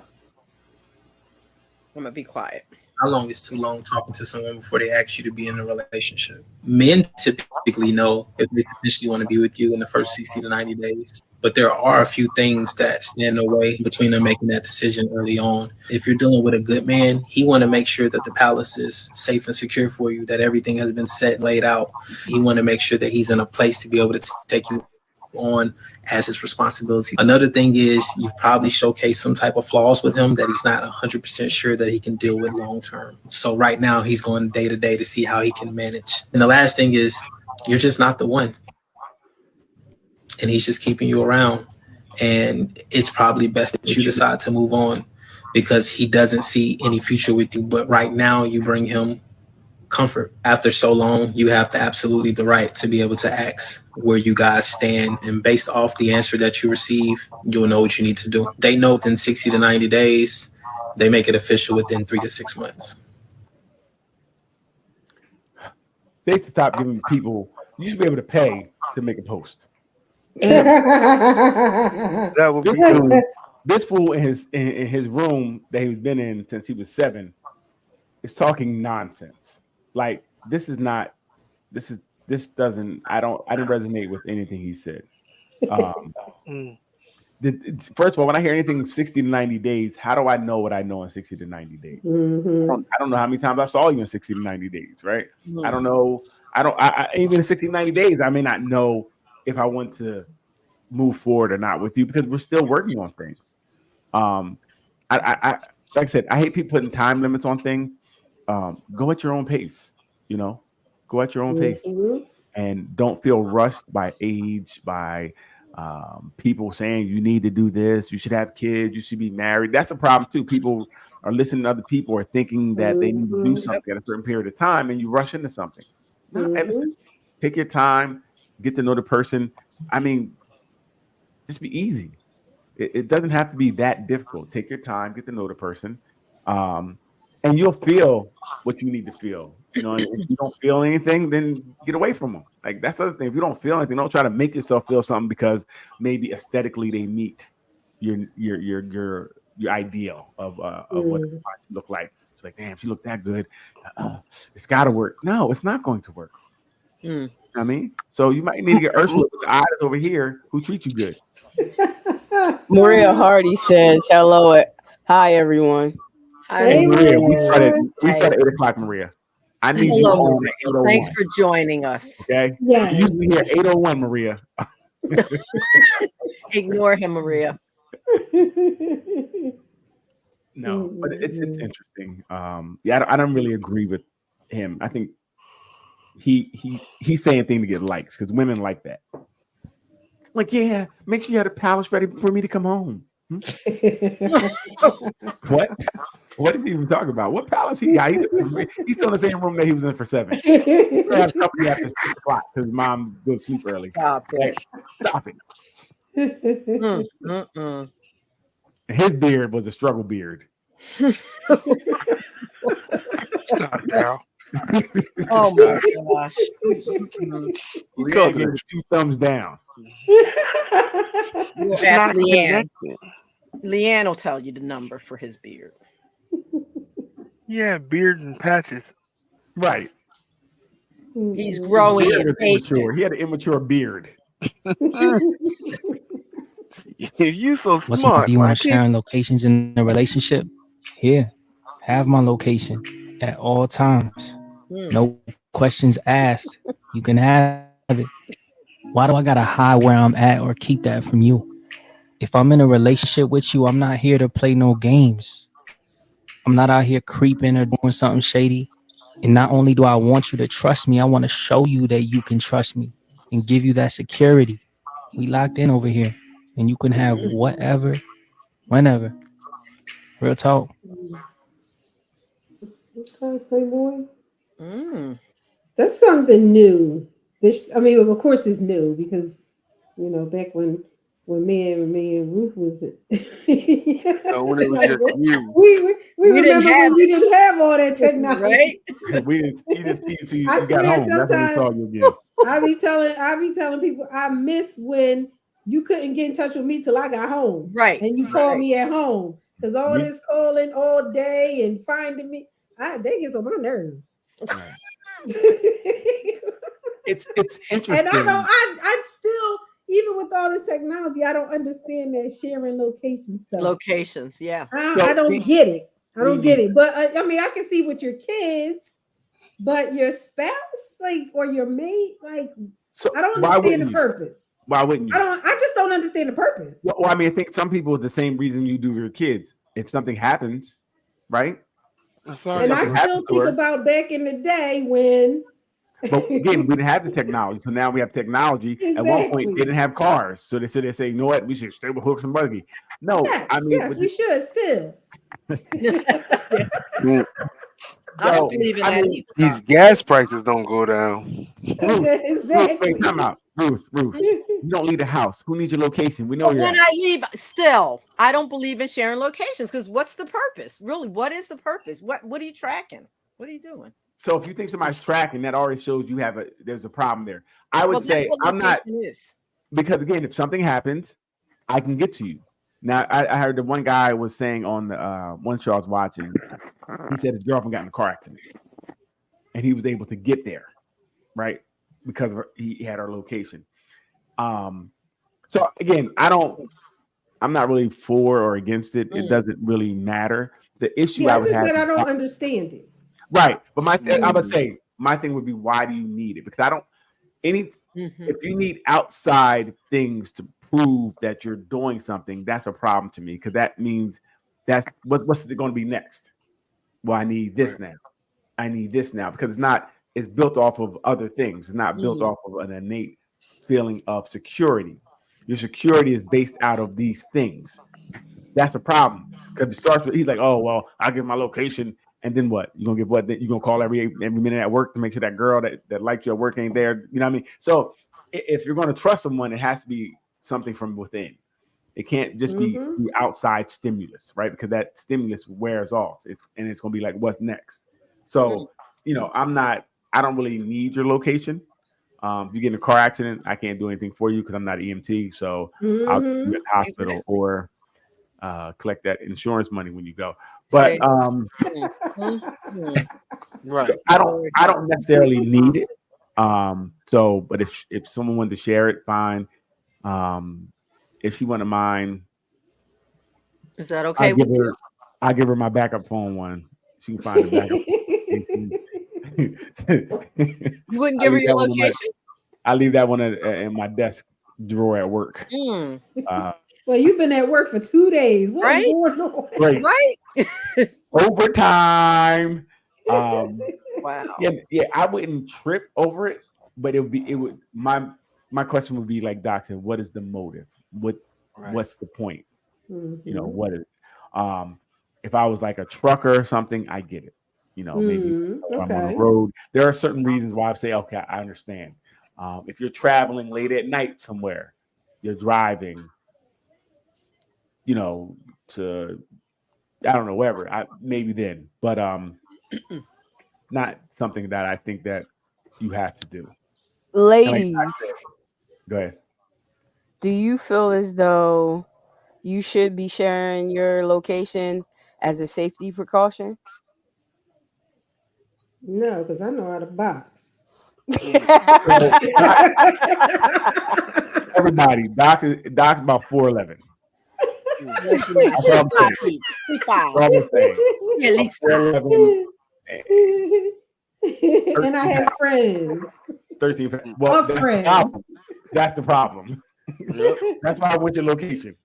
gonna be quiet. How long is too long talking to someone before they ask you to be in a relationship? Men typically know if they potentially want to be with you in the first 60 to 90 days. But there are a few things that stand in the way between them making that decision early on. If you're dealing with a good man, he want to make sure that the palace is safe and secure for you, that everything has been set, laid out. He want to make sure that he's in a place to be able to take you on as his responsibility. Another thing is you've probably showcased some type of flaws with him that he's not 100% sure that he can deal with long term. So right now he's going day to day to see how he can manage. And the last thing is you're just not the one. And he's just keeping you around. And it's probably best that you decide to move on because he doesn't see any future with you. But right now you bring him comfort. After so long, you have absolutely the right to be able to ask where you guys stand. And based off the answer that you receive, you'll know what you need to do. They know within 60 to 90 days, they make it official within 3 to 6 months. They should stop giving people, you should be able to pay to make a post. That would be cool. This fool in his room that he's been in since he was 7 is talking nonsense. Like this doesn't I didn't resonate with anything he said. First of all, when I hear anything 60 to 90 days, how do I know what I know in 60 to 90 days? Mm-hmm. I don't know how many times I saw you in 60 to 90 days, right? Mm-hmm. I don't know. Even in 60 to 90 days, I may not know if I want to move forward or not with you because we're still working on things. I like I said, I hate people putting time limits on things. Go at your own pace, go at your own pace and don't feel rushed by age, by people saying you need to do this, you should have kids, you should be married. That's a problem too. People are listening to other people or thinking that they need to do something at a certain period of time and you rush into something. No, listen, take your time, get to know the person. I mean, just be easy. It doesn't have to be that difficult. Take your time, get to know the person. And you'll feel what you need to feel. And if you don't feel anything, then get away from them. Like that's the other thing. If you don't feel anything, don't try to make yourself feel something because maybe aesthetically they meet your ideal of what the look like. It's like, damn, she looked that good. It's got to work. No, it's not going to work. I mean, so you might need to get Ursula with the eyes over here who treat you good. Maria Hardy says, hello. Hi, everyone. Hey, Maria, we started at 8 o'clock, Maria. I need you home at 8:01. Thanks for joining us. Okay? Yeah. You usually here 8:01, Maria. Ignore him, Maria. No, but it's interesting. Yeah, I don't really agree with him. I think he's saying things to get likes because women like that. Like, yeah, make sure you have the palace ready for me to come home. What? What did he even talk about? What palace? He's still in the same room that he was in for 7. He had company after 6 o'clock because mom goes to sleep early. Stop it. Stop it. His beard was a struggle beard. Stop now. Oh my gosh. He gave it 2 thumbs down. We'll It's ask not Leanne. connected. Leanne will tell you the number for his beard. Yeah, beard and patches. Right. He's growing. Beard It's is immature. He had an immature beard. If you so What's my smart, view why on can't sharing locations in a relationship? Here, have my location at all times. No questions asked. You can have it. Why do I gotta hide where I'm at or keep that from you? If I'm in a relationship with you, I'm not here to play no games. I'm not out here creeping or doing something shady. And not only do I want you to trust me, I want to show you that you can trust me and give you that security. We locked in over here, and you can have whatever, whenever. Real talk. Okay, Playboy. That's something new. I mean, of course, it's new because back when me and Ruth was, when it was just you. we remember when we didn't have all that technology, right? You didn't see it until you I got home. That's when we saw you again. I be telling people I miss when you couldn't get in touch with me till I got home, right? And you called me at home because all this calling all day and finding me, they get on my nerves. It's interesting, and I still. Even with all this technology, I don't understand that sharing location stuff. Locations, yeah. I don't get it. I don't get it. But I mean, I can see with your kids, but your spouse, or your mate, I don't understand the purpose. Why wouldn't you? I just don't understand the purpose. Well, I mean, I think some people the same reason you do with your kids. If something happens, right? And I still think about back in the day when. But again, we didn't have the technology, so now we have technology. Exactly. At one point, they didn't have cars, so they say, you know what, we should stay with hooks and buggy. No, I mean, we should still. I don't believe in that. These gas prices don't go down. Exactly. Ruth, come out, Ruth. You don't leave the house. Who needs your location? We know you're. When I leave, still, I don't believe in sharing locations because what's the purpose? Really, what is the purpose? What are you tracking? What are you doing? So if you think somebody's tracking, that already shows you there's a problem there. I would say I'm not, because again, if something happens, I can get to you. Now I heard the one guy was saying on the one show I was watching, he said his girlfriend got in a car accident, and he was able to get there, right? Because he had her location. So again, I'm not really for or against it. It doesn't really matter. The issue I would have, I don't understand it. Right, but I would say my thing would be, why do you need it? Because if you need outside things to prove that you're doing something, that's a problem to me, because that means what's it going to be next? Well, I need this now. I need this now, because it's built off of other things. It's not built off of an innate feeling of security. Your security is based out of these things. That's a problem, because it starts with, he's like, oh, well, I'll give my location. And then what? You're gonna give what? You're gonna call every minute at work to make sure that girl that liked you at work ain't there. You know what I mean? So if you're gonna trust someone, it has to be something from within. It can't just be through outside stimulus, right? Because that stimulus wears off. It's gonna be like, what's next? So I don't really need your location. If you get in a car accident, I can't do anything for you because I'm not EMT. So I'll be at the hospital or collect that insurance money when you go. But right, I don't necessarily need it. But if someone wanted to share it, fine. If she wouldn't mind, is that okay? I'll give her my backup phone one. She can find the backup. You wouldn't give her your location? I leave that one in my desk drawer at work. Well, you've been at work for 2 days. What's going on? Right. Overtime. Wow. Yeah, I wouldn't trip over it, but my question would be like Doc said, what is the motive? What's the point? What is if I was like a trucker or something, I get it. Maybe I'm on the road. There are certain reasons why I say, okay, I understand. If you're traveling late at night somewhere, you're driving, to, I don't know, wherever, maybe then, but not something that I think that you have to do. Ladies, go ahead. Do you feel as though you should be sharing your location as a safety precaution? No, because I know how to box. Everybody, Doc's about 4'11". She's 5 feet. She's 5. At least 4'11". And I have friends. 13. Well, that's the problem. That's the problem. That's why I went your location.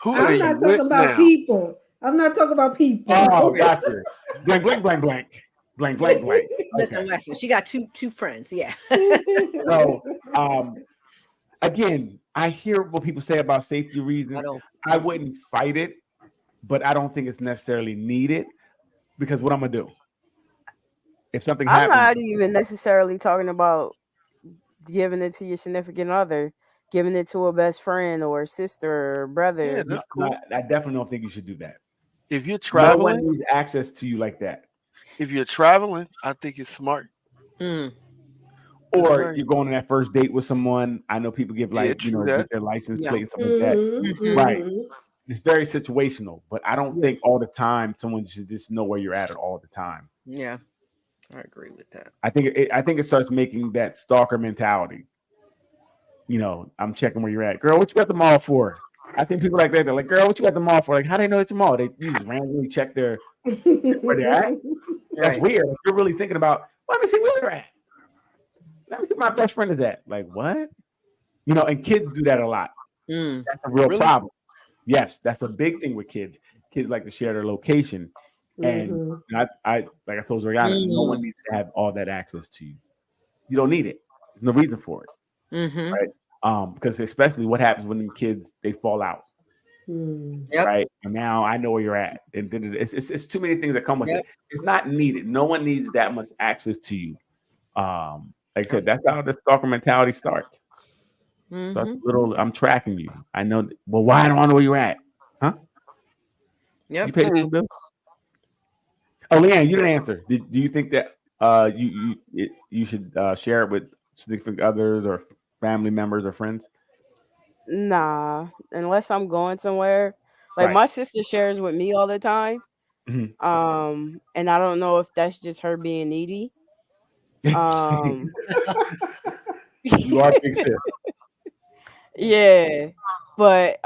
I'm not talking about people. I'm not talking about people. Oh, gotcha. Blank, blank, blank, blank. Blank, blank, blank. Listen, Wesley, she got two friends. Yeah. So, again, I hear what people say about safety reasons. I wouldn't fight it, but I don't think it's necessarily needed because what I'm gonna do if something happens. I'm not even necessarily talking about giving it to your significant other, giving it to a best friend or a sister or brother. Yeah, that's cool. I definitely don't think you should do that. If you're traveling, no one needs access to you like that. If you're traveling, I think it's smart. Or you're going on that first date with someone. I know people give get their license plate and stuff like that. Right. It's very situational, but I don't think all the time someone should just know where you're at all the time. Yeah, I agree with that. I think it starts making that stalker mentality. You know, I'm checking where you're at. Girl, what you at the mall for? I think people like that, they're like, girl, what you at the mall for? Like, how do they know it's a mall? They just randomly check where they're at. That's weird. If you're really thinking about, let me see where they're at. Let me see where my best friend is at. Like, what? You know, and kids do that a lot. That's a real problem. Yes, that's a big thing with kids. Kids like to share their location. And I like I told Zoriana, no one needs to have all that access to you. You don't need it. There's no reason for it. Right? Because especially what happens when the kids they fall out. Right. And now I know where you're at. And it's too many things that come with it. It's not needed. No one needs that much access to you. Like I said, that's how the stalker mentality starts. So it's I'm tracking you. I know. Well, why don't I know where you're at? Huh? Yep. You paid the bill. Oh, Leanne, you didn't answer. Do you think that you should share it with significant others or family members or friends? Nah, unless I'm going somewhere. Like my sister shares with me all the time. And I don't know if that's just her being needy. You are big sis. Yeah, but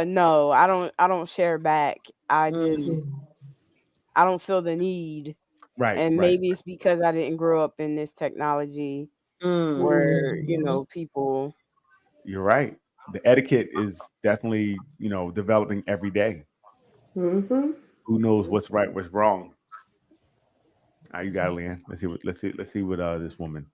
no, I don't share back. I don't feel the need. Right. And maybe it's because I didn't grow up in this technology where, people. You're right. The etiquette is definitely, developing every day. Who knows what's right, what's wrong? You got it, Leanne. Let's see what this woman.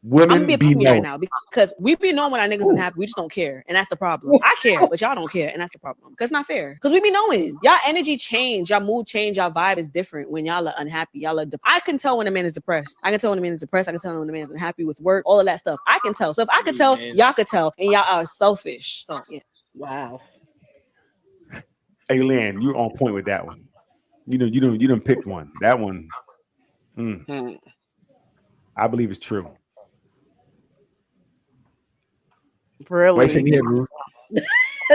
Women I'm being me right now because we be knowing when our niggas unhappy, we just don't care, and that's the problem. I care, but y'all don't care, and that's the problem. Because it's not fair. Because we be knowing y'all energy change, y'all mood change, y'all vibe is different when y'all are unhappy. Y'all are. I can tell when a man is depressed. I can tell when a man is depressed. I can tell when a man is unhappy with work. All of that stuff. I can tell. So if I could tell, y'all could tell, and y'all are selfish. So yeah. Wow. Hey, Leanne, you're on point with that one. You done picked one. That one. I believe it's true. Really?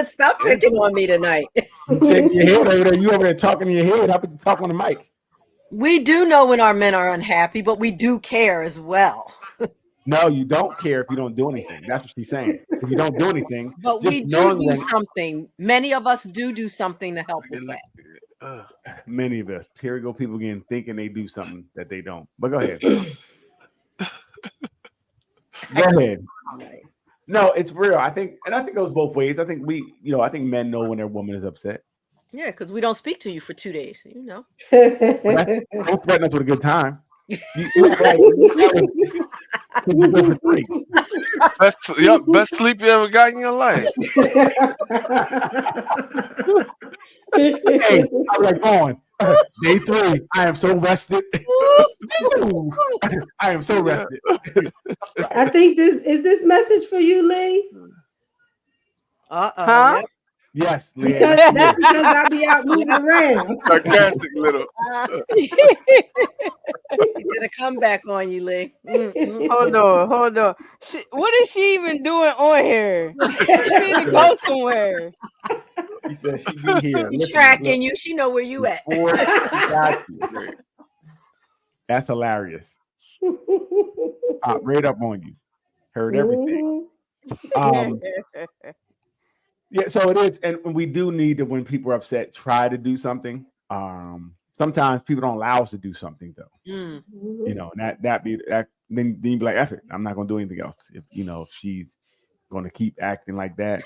Stop picking on me tonight. You shaking your head over there. You over there talking in your head. How about you talk on the mic? We do know when our men are unhappy, but we do care as well. No, you don't care if you don't do anything. That's what she's saying. If you don't do anything, but we do something. Many of us do something to help with that. Many of us. Here we go. People again thinking they do something that they don't. But go ahead. Go ahead. No, it's real. I think it goes both ways. I think I think men know when their woman is upset. Yeah, because we don't speak to you for 2 days. Don't threaten us with a good time. Best sleep you ever got in your life. Hey, I'm like going. Day 3. I am so rested. I am so rested. I think this message for you, Lee. Huh? Yes, Leanne. Because that's because I be out moving around. Sarcastic little. He did a comeback on you, Lee. Hold on. What is she even doing on here? She need to go somewhere. He said she be here. She Listen, tracking look, you. She know where you at. got you. That's hilarious. Pop right up on you. Heard everything. Yeah, so it is, and we do need to, when people are upset, try to do something. Sometimes people don't allow us to do something though. You know, and then you be like, F it, I'm not gonna do anything else. If if she's gonna keep acting like that,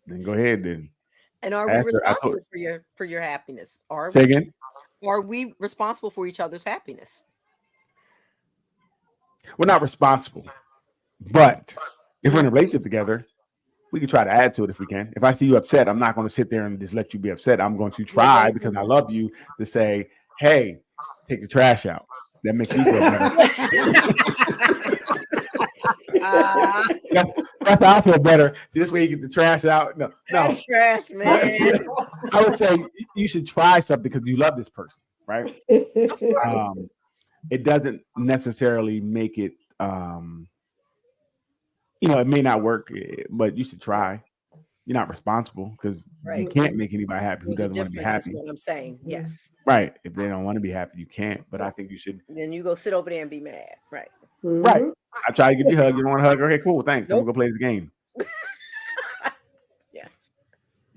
then go ahead then. And are we responsible for your happiness? Say again? Are we responsible for each other's happiness? We're not responsible, but if we're in a relationship together, we can try to add to it if we can. If I see you upset, I'm not going to sit there and just let you be upset. I'm going to try, because I love you, to say, hey, take the trash out. That makes you feel better. That's how I feel better. See, this way you get the trash out. No. That's trash, man. I would say you should try something because you love this person, right? It doesn't necessarily make it it may not work, but you should try. You're not responsible because you can't make anybody happy who doesn't want to be happy. Is what I'm saying. Yes. Right. If they don't want to be happy, you can't. But I think you should. Then you go sit over there and be mad. Right. Right. I try to give you a hug. You don't want a hug? Okay, cool. Thanks. I'm gonna go play this game. Yes.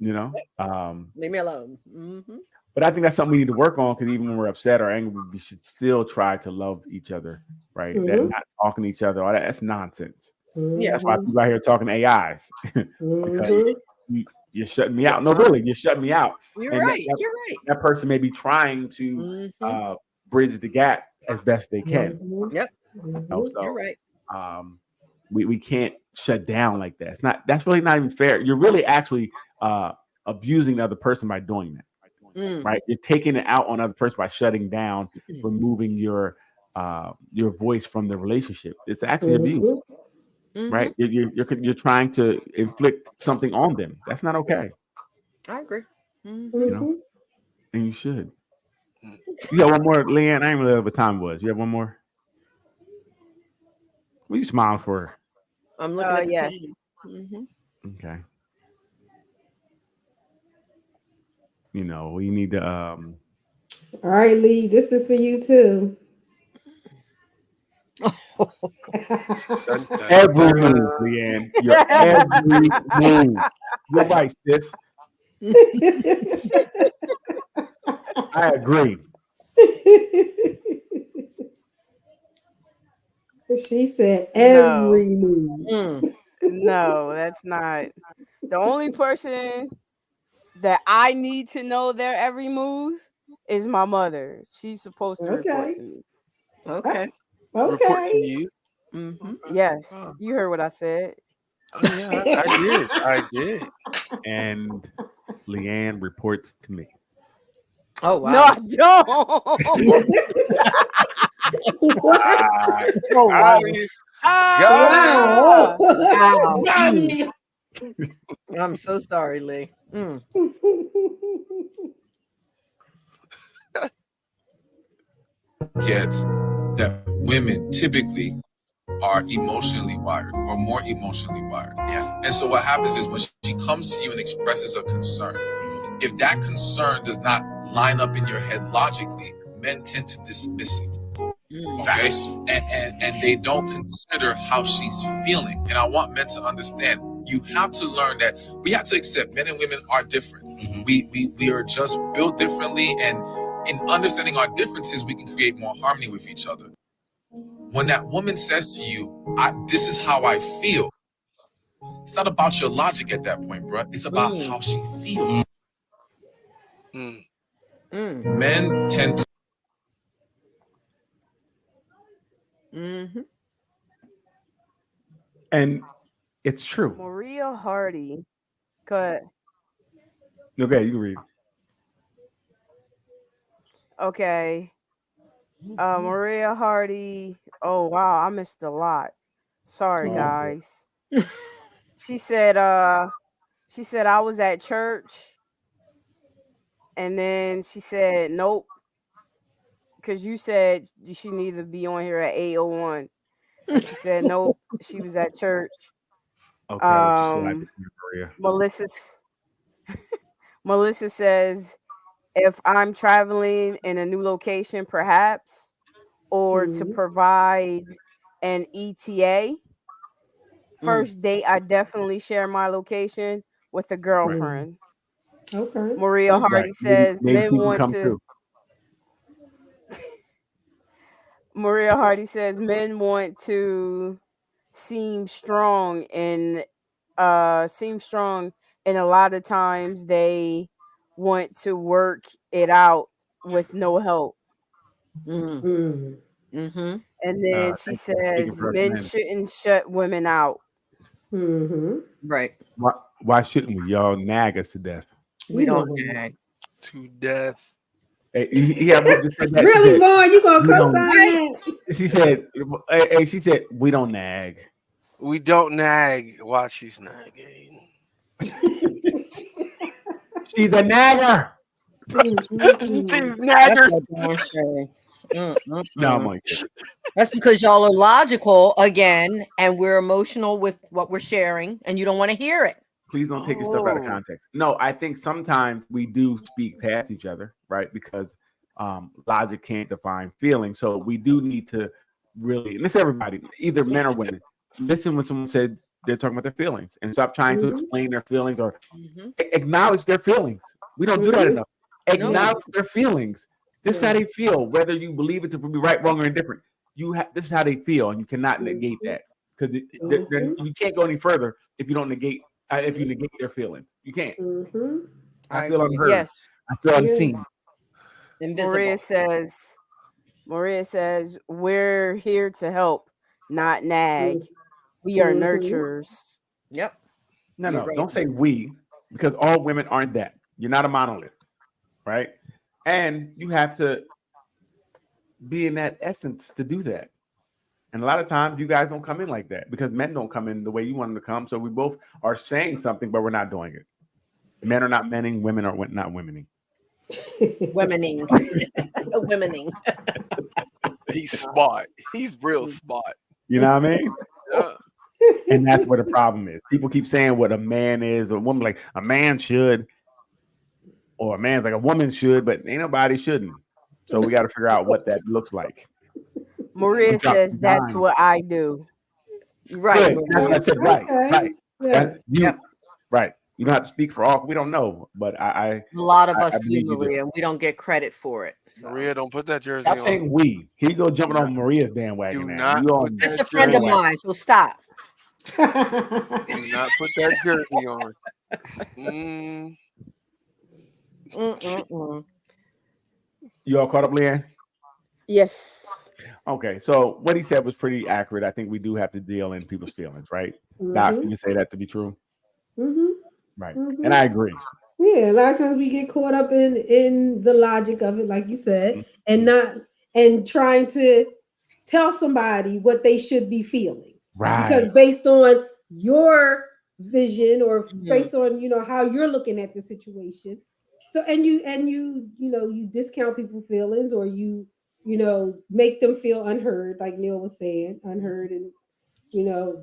Leave me alone. But I think that's something we need to work on, because even when we're upset or angry, we should still try to love each other. Right. That not talking to each other, all that's nonsense. Yeah, that's why people out here talking to AIs. Because you're shutting me out. No, really, you're shutting me out. You're right. You're right. That person may be trying to bridge the gap as best they can. Yep. So, you're right. We can't shut down like that. That's really not even fair. You're really actually abusing the other person by doing that. Right? You're taking it out on the other person by shutting down, removing your voice from the relationship. It's actually abuse. Right? You're trying to inflict something on them. That's not okay. I agree. And you should. You got one more, Leanne? I ain't really know what time it was. You have one more? What are you smiling for? I'm looking at the yes. TV. Okay. We need to All right, Lee, this is for you too. Every move, Leanne. Your every move. You're right, sis. I agree. She said every move. No, that's not. The only person that I need to know their every move is my mother. She's supposed to report to me. Okay. Report to you. Yes, you heard what I said. Oh, yeah, I did. And Leanne reports to me. Oh wow! No, I don't. Oh wow! Wow. I'm so sorry, Lee. Gets that women typically are emotionally wired or more emotionally wired. Yeah. And so what happens is when she comes to you and expresses a concern, if that concern does not line up in your head logically, men tend to dismiss it. Okay? And they don't consider how she's feeling. And I want men to understand, you have to learn that we have to accept men and women are different. We are just built differently, and in understanding our differences, we can create more harmony with each other. When that woman says to you, this is how I feel, it's not about your logic at that point, bro. It's about how she feels. Men tend to and it's true. Maria Hardy. Go ahead. Okay, you can read. Okay. Maria Hardy. Oh wow, I missed a lot. Sorry, guys. She said She said I was at church, and then she said nope, because you said she needed to be on here at 8:01. And she said nope, she was at church. Okay, Maria. Melissa says, if I'm traveling in a new location, perhaps, or to provide an ETA. First date, I definitely share my location with a girlfriend. Okay. Maria Hardy says men want to. Maria Hardy says men want to seem strong, and a lot of times they want to work it out with no help. Mm-hmm. And then she says men shouldn't shut women out. Right. Why shouldn't we? Y'all nag us to death. We don't nag to death. Hey, just said that. Really, Vaughn? You gonna co-sign that? She said, "Hey, she said we don't nag. We don't nag while she's nagging. She's a nagger. She's nagger. No, I'm like, that's because y'all are logical again, and we're emotional with what we're sharing, and you don't want to hear it. Please don't take your stuff out of context. No, I think sometimes we do speak past each other, right? Because logic can't define feelings. So we do need to really, and it's everybody, either men or women, listen when someone said they're talking about their feelings and stop trying to explain their feelings or acknowledge their feelings. We don't do that enough. Acknowledge their feelings. This is how they feel, whether you believe it to be right, wrong, or indifferent. This is how they feel, and you cannot negate that because you can't go any further if you don't negate. If you negate their feelings, you can't. I feel unheard. Yes. I feel unseen. Maria says we're here to help, not nag. We are nurturers. Yep. No, don't say we, because all women aren't that. You're not a monolith, right? And you have to be in that essence to do that. And a lot of times you guys don't come in like that because men don't come in the way you want them to come. So we both are saying something, but we're not doing it. Men are not menning, women are not womening. Womening. Womening. He's smart. He's real smart. You know what I mean? Yeah. And that's where the problem is. People keep saying what a man is, or a woman, like a man should, or a man's like a woman should, but ain't nobody shouldn't. So we got to figure out what that looks like. Maria says that's what I do. Right. That's what I said. Right. Okay. Right. Yeah. Right. You don't have to speak for all. We don't know, but a lot of us do, Maria, and we don't get credit for it. So. Maria, don't put that jersey Stop on. saying we. Here you go jumping on Maria's bandwagon. Do now. not. That's a friend of mine, so stop. Do not put that jersey on. You all caught up, Leanne? Yes. Okay, so what he said was pretty accurate. I think we do have to deal in people's feelings, right? Doc, can you say that to be true? Right. And I agree. Yeah, a lot of times we get caught up in the logic of it, like you said, and trying to tell somebody what they should be feeling. Right. Because based on your vision or based on how you're looking at the situation. So and you discount people's feelings, or you make them feel unheard, like Neil was saying, unheard, and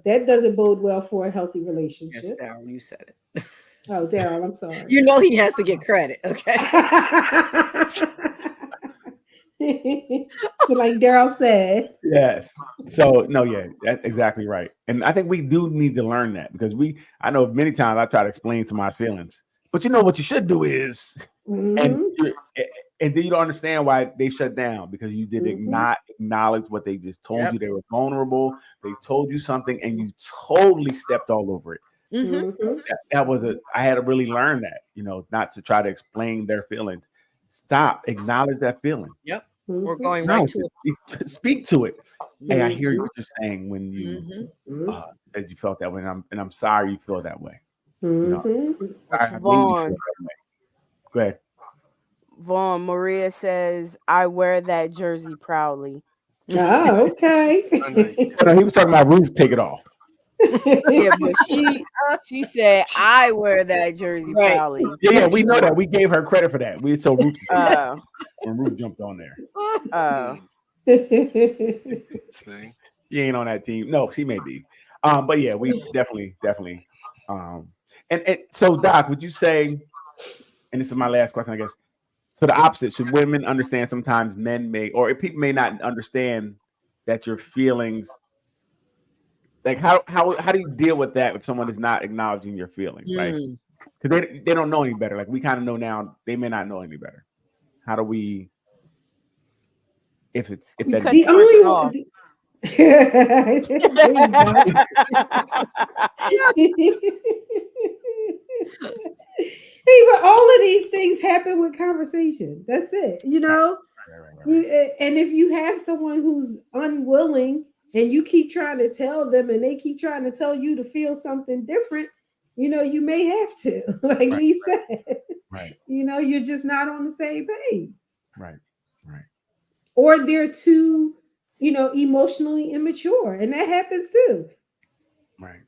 that doesn't bode well for a healthy relationship. Yes, Daryl, you said it. Oh, Daryl, I'm sorry. He has to get credit, okay? So like Daryl said. Yes. So that's exactly right. And I think we do need to learn that, because I know many times I try to explain to my feelings, but what you should do is, and then you don't understand why they shut down, because you did not acknowledge what they just told you. They were vulnerable. They told you something and you totally stepped all over it. I had to really learn that, not to try to explain their feelings. Stop, acknowledge that feeling. Yep. We're going right to it. Speak to it. Hey, I hear what you're saying when you that you felt that way, and I'm sorry you feel that way. Vaughn. Go ahead. Vaughn, Maria says, I wear that jersey proudly. Oh, okay. He was talking about Ruth, take it off. Yeah, but she said I wear that jersey Right. proudly. Yeah, we know that. We gave her credit for that. We so Ruth when Ruth jumped on there. She ain't on that team. No, she may be. But yeah, we definitely. And so Doc, would you say, and this is my last question, I guess. So the opposite, should women understand sometimes men may, or people may not understand that your feelings, like how do you deal with that if someone is not acknowledging your feelings, right? Because they don't know any better. Like we kind of know now, they may not know any better. How do we, if that the only one, hey, but all of these things happen with conversation. That's it, you know. Right. And if you have someone who's unwilling and you keep trying to tell them and they keep trying to tell you to feel something different, you know, you may have to, like Lee said. Right. You know, you're just not on the same page. Right. Or they're too, you know, emotionally immature, and that happens too. Right.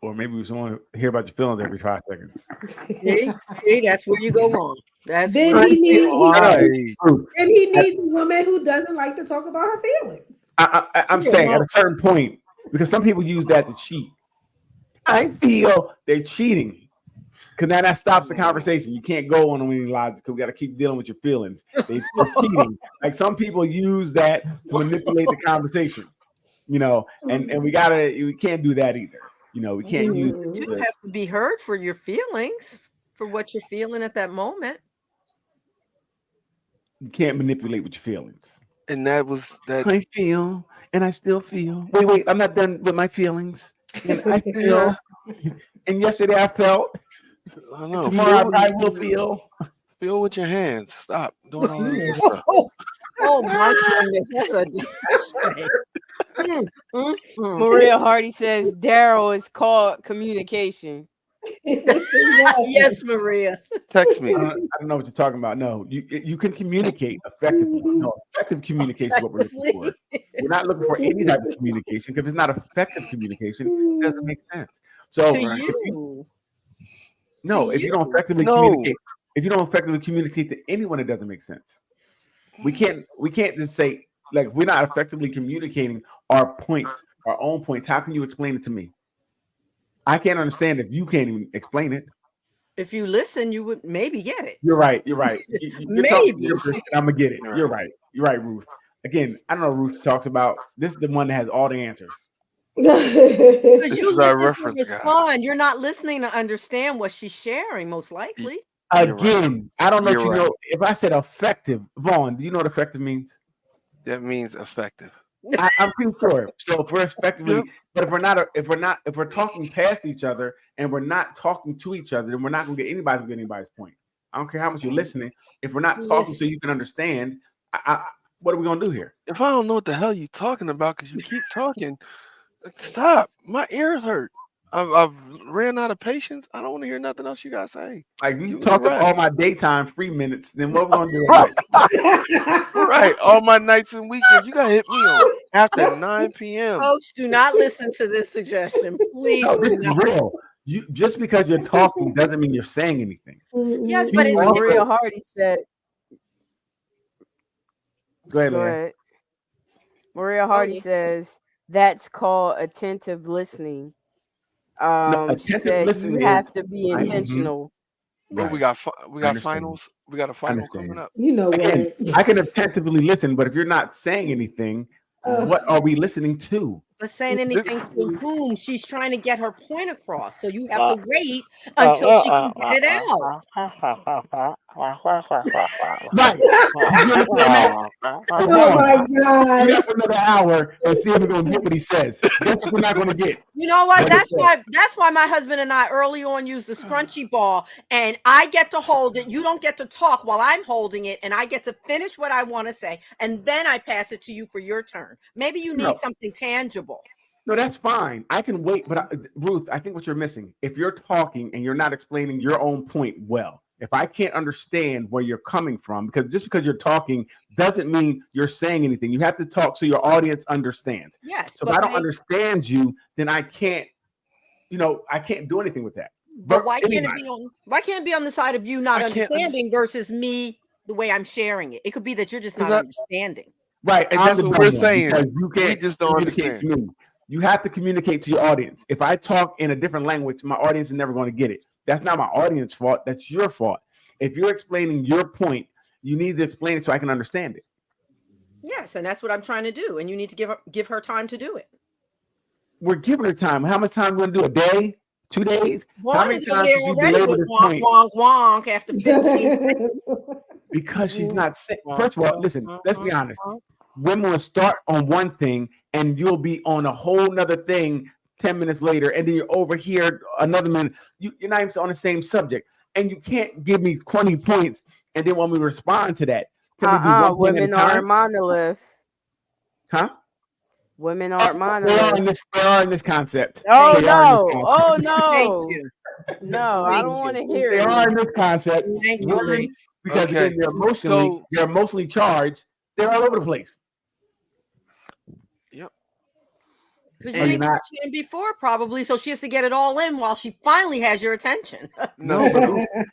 Or maybe we just want to hear about your feelings every 5 seconds. See, that's where you go wrong. That's then where he needs a woman who doesn't like to talk about her feelings. I'm saying at a certain point, because some people use that to cheat. I feel they're cheating. Because now that stops the conversation. You can't go on any logic because we got to keep dealing with your feelings. They're cheating. Like some people use that to manipulate the conversation, you know, and we can't do that either. You know, we can't use it. You have to be heard for your feelings, for what you're feeling at that moment. You can't manipulate with your feelings. And that was that. I feel, and I still feel. Wait, I'm not done with my feelings. And I feel, and yesterday I felt. I know. Tomorrow I will feel. Feel with your hands. Stop doing all that stuff. Oh my goodness, that's a Maria Hardy says Daryl is called communication. Yes, Maria. Text me. I don't know what you're talking about. No, you can communicate effectively. No, effective communication is what we're looking for. We're not looking for any type of communication because if it's not effective communication, it doesn't make sense. So if you don't effectively communicate, if you don't effectively communicate to anyone, it doesn't make sense. We can't just say, like, if we're not effectively communicating our points, our own points. How can you explain it to me? I can't understand if you can't even explain it. If you listen, you would maybe get it. You're right. You're Maybe. I'm gonna get it. You're right, Ruth. Again, I don't know. Ruth talks about this is the one that has all the answers. This is our reference. Respond. You're not listening to understand what she's sharing, most likely. Again, I don't know if you know. If I said effective, Vaughn, do you know what effective means? That means effective. I'm pretty sure. So if we're effectively, but if we're talking past each other and we're not talking to each other, then we're not gonna get anybody's point. I don't care how much you're listening. If we're not talking so you can understand, what are we gonna do here? If I don't know what the hell you're talking about because you keep talking, stop. My ears hurt. I've ran out of patience. I don't want to hear nothing else you guys say. Like you talked about all my daytime free minutes, then what we're gonna do? Right. All my nights and weekends. You gotta hit me on after 9 p.m. Folks, do not listen to this suggestion. Please. No, this is real. You just because you're talking doesn't mean you're saying anything. Yes, but it's Maria Hardy said. Go ahead. Maria Hardy says that's called attentive listening. She said you have to be intentional. Well, we got finals. We got a final coming up. You know what? I can attentively listen, but if you're not saying anything, what are we listening to? But saying anything to whom? She's trying to get her point across. So you have to wait until she can get it out. Right. Oh my God. You have for another hour and see if we're gonna get what he says. That's what we're not gonna get. You know what? That's why my husband and I early on used the scrunchy ball, and I get to hold it. You don't get to talk while I'm holding it, and I get to finish what I want to say, and then I pass it to you for your turn. Maybe you need something tangible. No, that's fine. I can wait, but Ruth, I think what you're missing, if you're talking and you're not explaining your own point well, If I can't understand where you're coming from, because just because you're talking doesn't mean you're saying anything. You have to talk so your audience understands. Yes. So if I don't understand you, then I can't do anything with that. But why can't it be on the side of you not understanding versus me the way I'm sharing it? It could be that you're just not understanding. Right. And that's what we're saying. You can't just don't communicate to me. You have to communicate to your audience. If I talk in a different language, my audience is never going to get it. That's not my audience's fault. That's your fault. If you're explaining your point, you need to explain it so I can understand it. Yes, and that's what I'm trying to do. And you need to give her time to do it. We're giving her time. How much time are we going to do? A day? 2 days? How many times did you already belabor with this wonk, point? wonk, wonk after 15 minutes. Because she's not sick. First of all, listen, let's be honest. Women will start on one thing and you'll be on a whole nother thing 10 minutes later, and then you're over here another minute. You're not even on the same subject. And you can't give me 20 points and then want me to respond to that. Women aren't monolith. Huh? Women aren't monolith. They are in this concept. Oh no! No, I don't want to hear it. They are in this concept. Thank you. Because again, they're emotionally charged. They're all over the place. Yep. Because you didn't catch it before, probably, so she has to get it all in while she finally has your attention. No,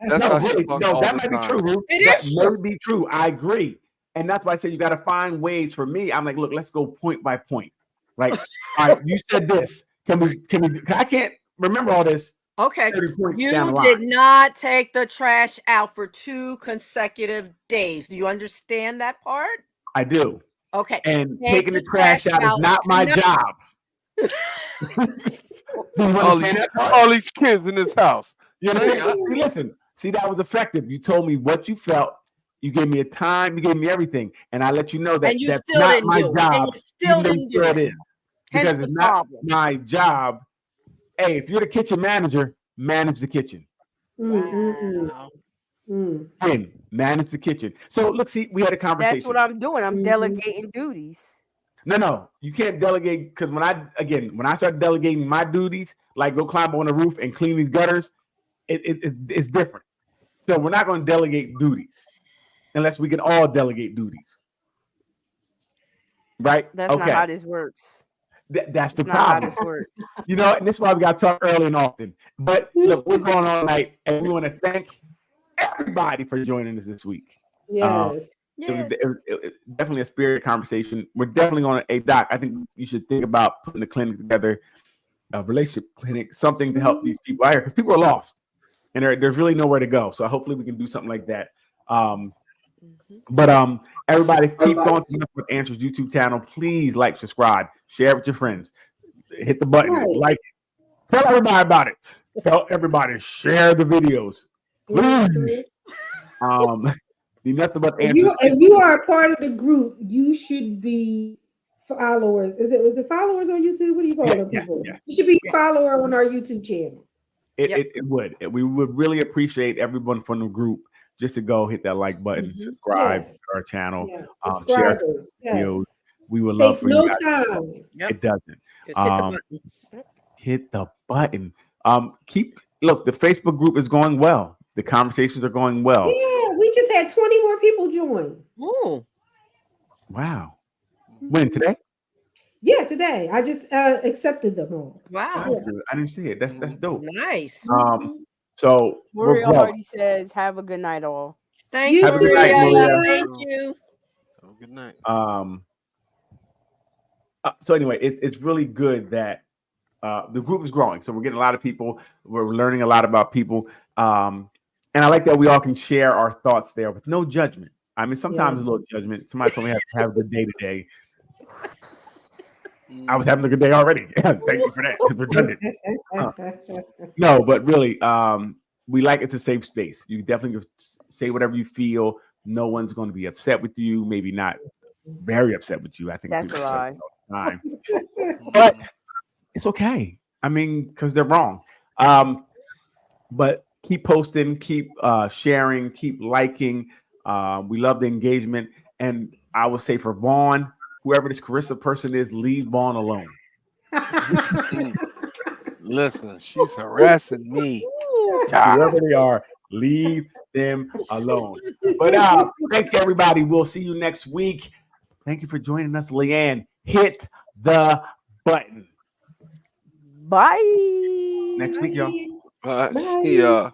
that's how she talks all that the might be time. true. That may be true. I agree. And that's why I said you got to find ways. For me, I'm like, look, let's go point by point. Right? All right, you said this. Can we? I can't remember all this. Okay. You did not take the trash out for 2 consecutive days. Do you understand that part? I do. Okay. And taking the trash out is not my job. all these kids in this house. You understand? Listen, see, that was effective. You told me what you felt. You gave me a time. You gave me everything, and I let you know that that's not my job. Still didn't do it. It is because it's not my job. Hey, if you're the kitchen manager, manage the kitchen. Wow. Manage the kitchen. So look, see, we had a conversation. That's what I'm doing. I'm delegating duties. No, you can't delegate because when I start delegating my duties, like go climb on the roof and clean these gutters, it's different. So we're not going to delegate duties unless we can all delegate duties. Right? That's not how this works. That's the problem. You know, and this is why we got to talk early and often. But look, we're going all night, and we want to thank everybody for joining us this week. Yes. It was definitely a spirited conversation. We're definitely on a doc. I think you should think about putting the clinic together, a relationship clinic, something to help these people out here because people are lost and there's really nowhere to go. So hopefully we can do something like that. But everybody keep going to Nothing But Answers YouTube channel. Please like, subscribe, share it with your friends, hit the button, like it. Tell everybody about it. Tell everybody, share the videos. Please. The Nothing But Answers. If you are a part of the group, you should be followers. Was it followers on YouTube? What do you call them people? Yeah. You should be a follower on our YouTube channel. It would. We would really appreciate everyone from the group just to go hit that like button, subscribe to our channel, share our videos. We would love for you guys. Time. It doesn't. Just hit the button. Look, the Facebook group is going well. The conversations are going well. Yeah, we just had 20 more people join. Oh. Wow. When, today? Yeah, today. I just accepted them all. Wow. I didn't see it. That's dope. Nice. So Maria already says, have a good night, all. Thank you, Maria. Thank you. Have a good night. So anyway, it's really good that the group is growing. So we're getting a lot of people. We're learning a lot about people. And I like that we all can share our thoughts there with no judgment. I mean, sometimes a little judgment. Somebody told me I have to have a good day today. I was having a good day already. Thank you for that. It's redundant. No, but really, we like it's a safe space. You definitely say whatever you feel. No one's going to be upset with you. Maybe not very upset with you. I think that's a lie. Time. But it's okay. I mean, because they're wrong. But keep posting, keep sharing, keep liking. We love the engagement. And I would say for Vaughn, whoever this Carissa person is, leave Vaughn alone. Listen, she's harassing me. Whoever they are, leave them alone. But thank you, everybody. We'll see you next week. Thank you for joining us, Leanne. Hit the button. Bye. Next week, y'all. See ya.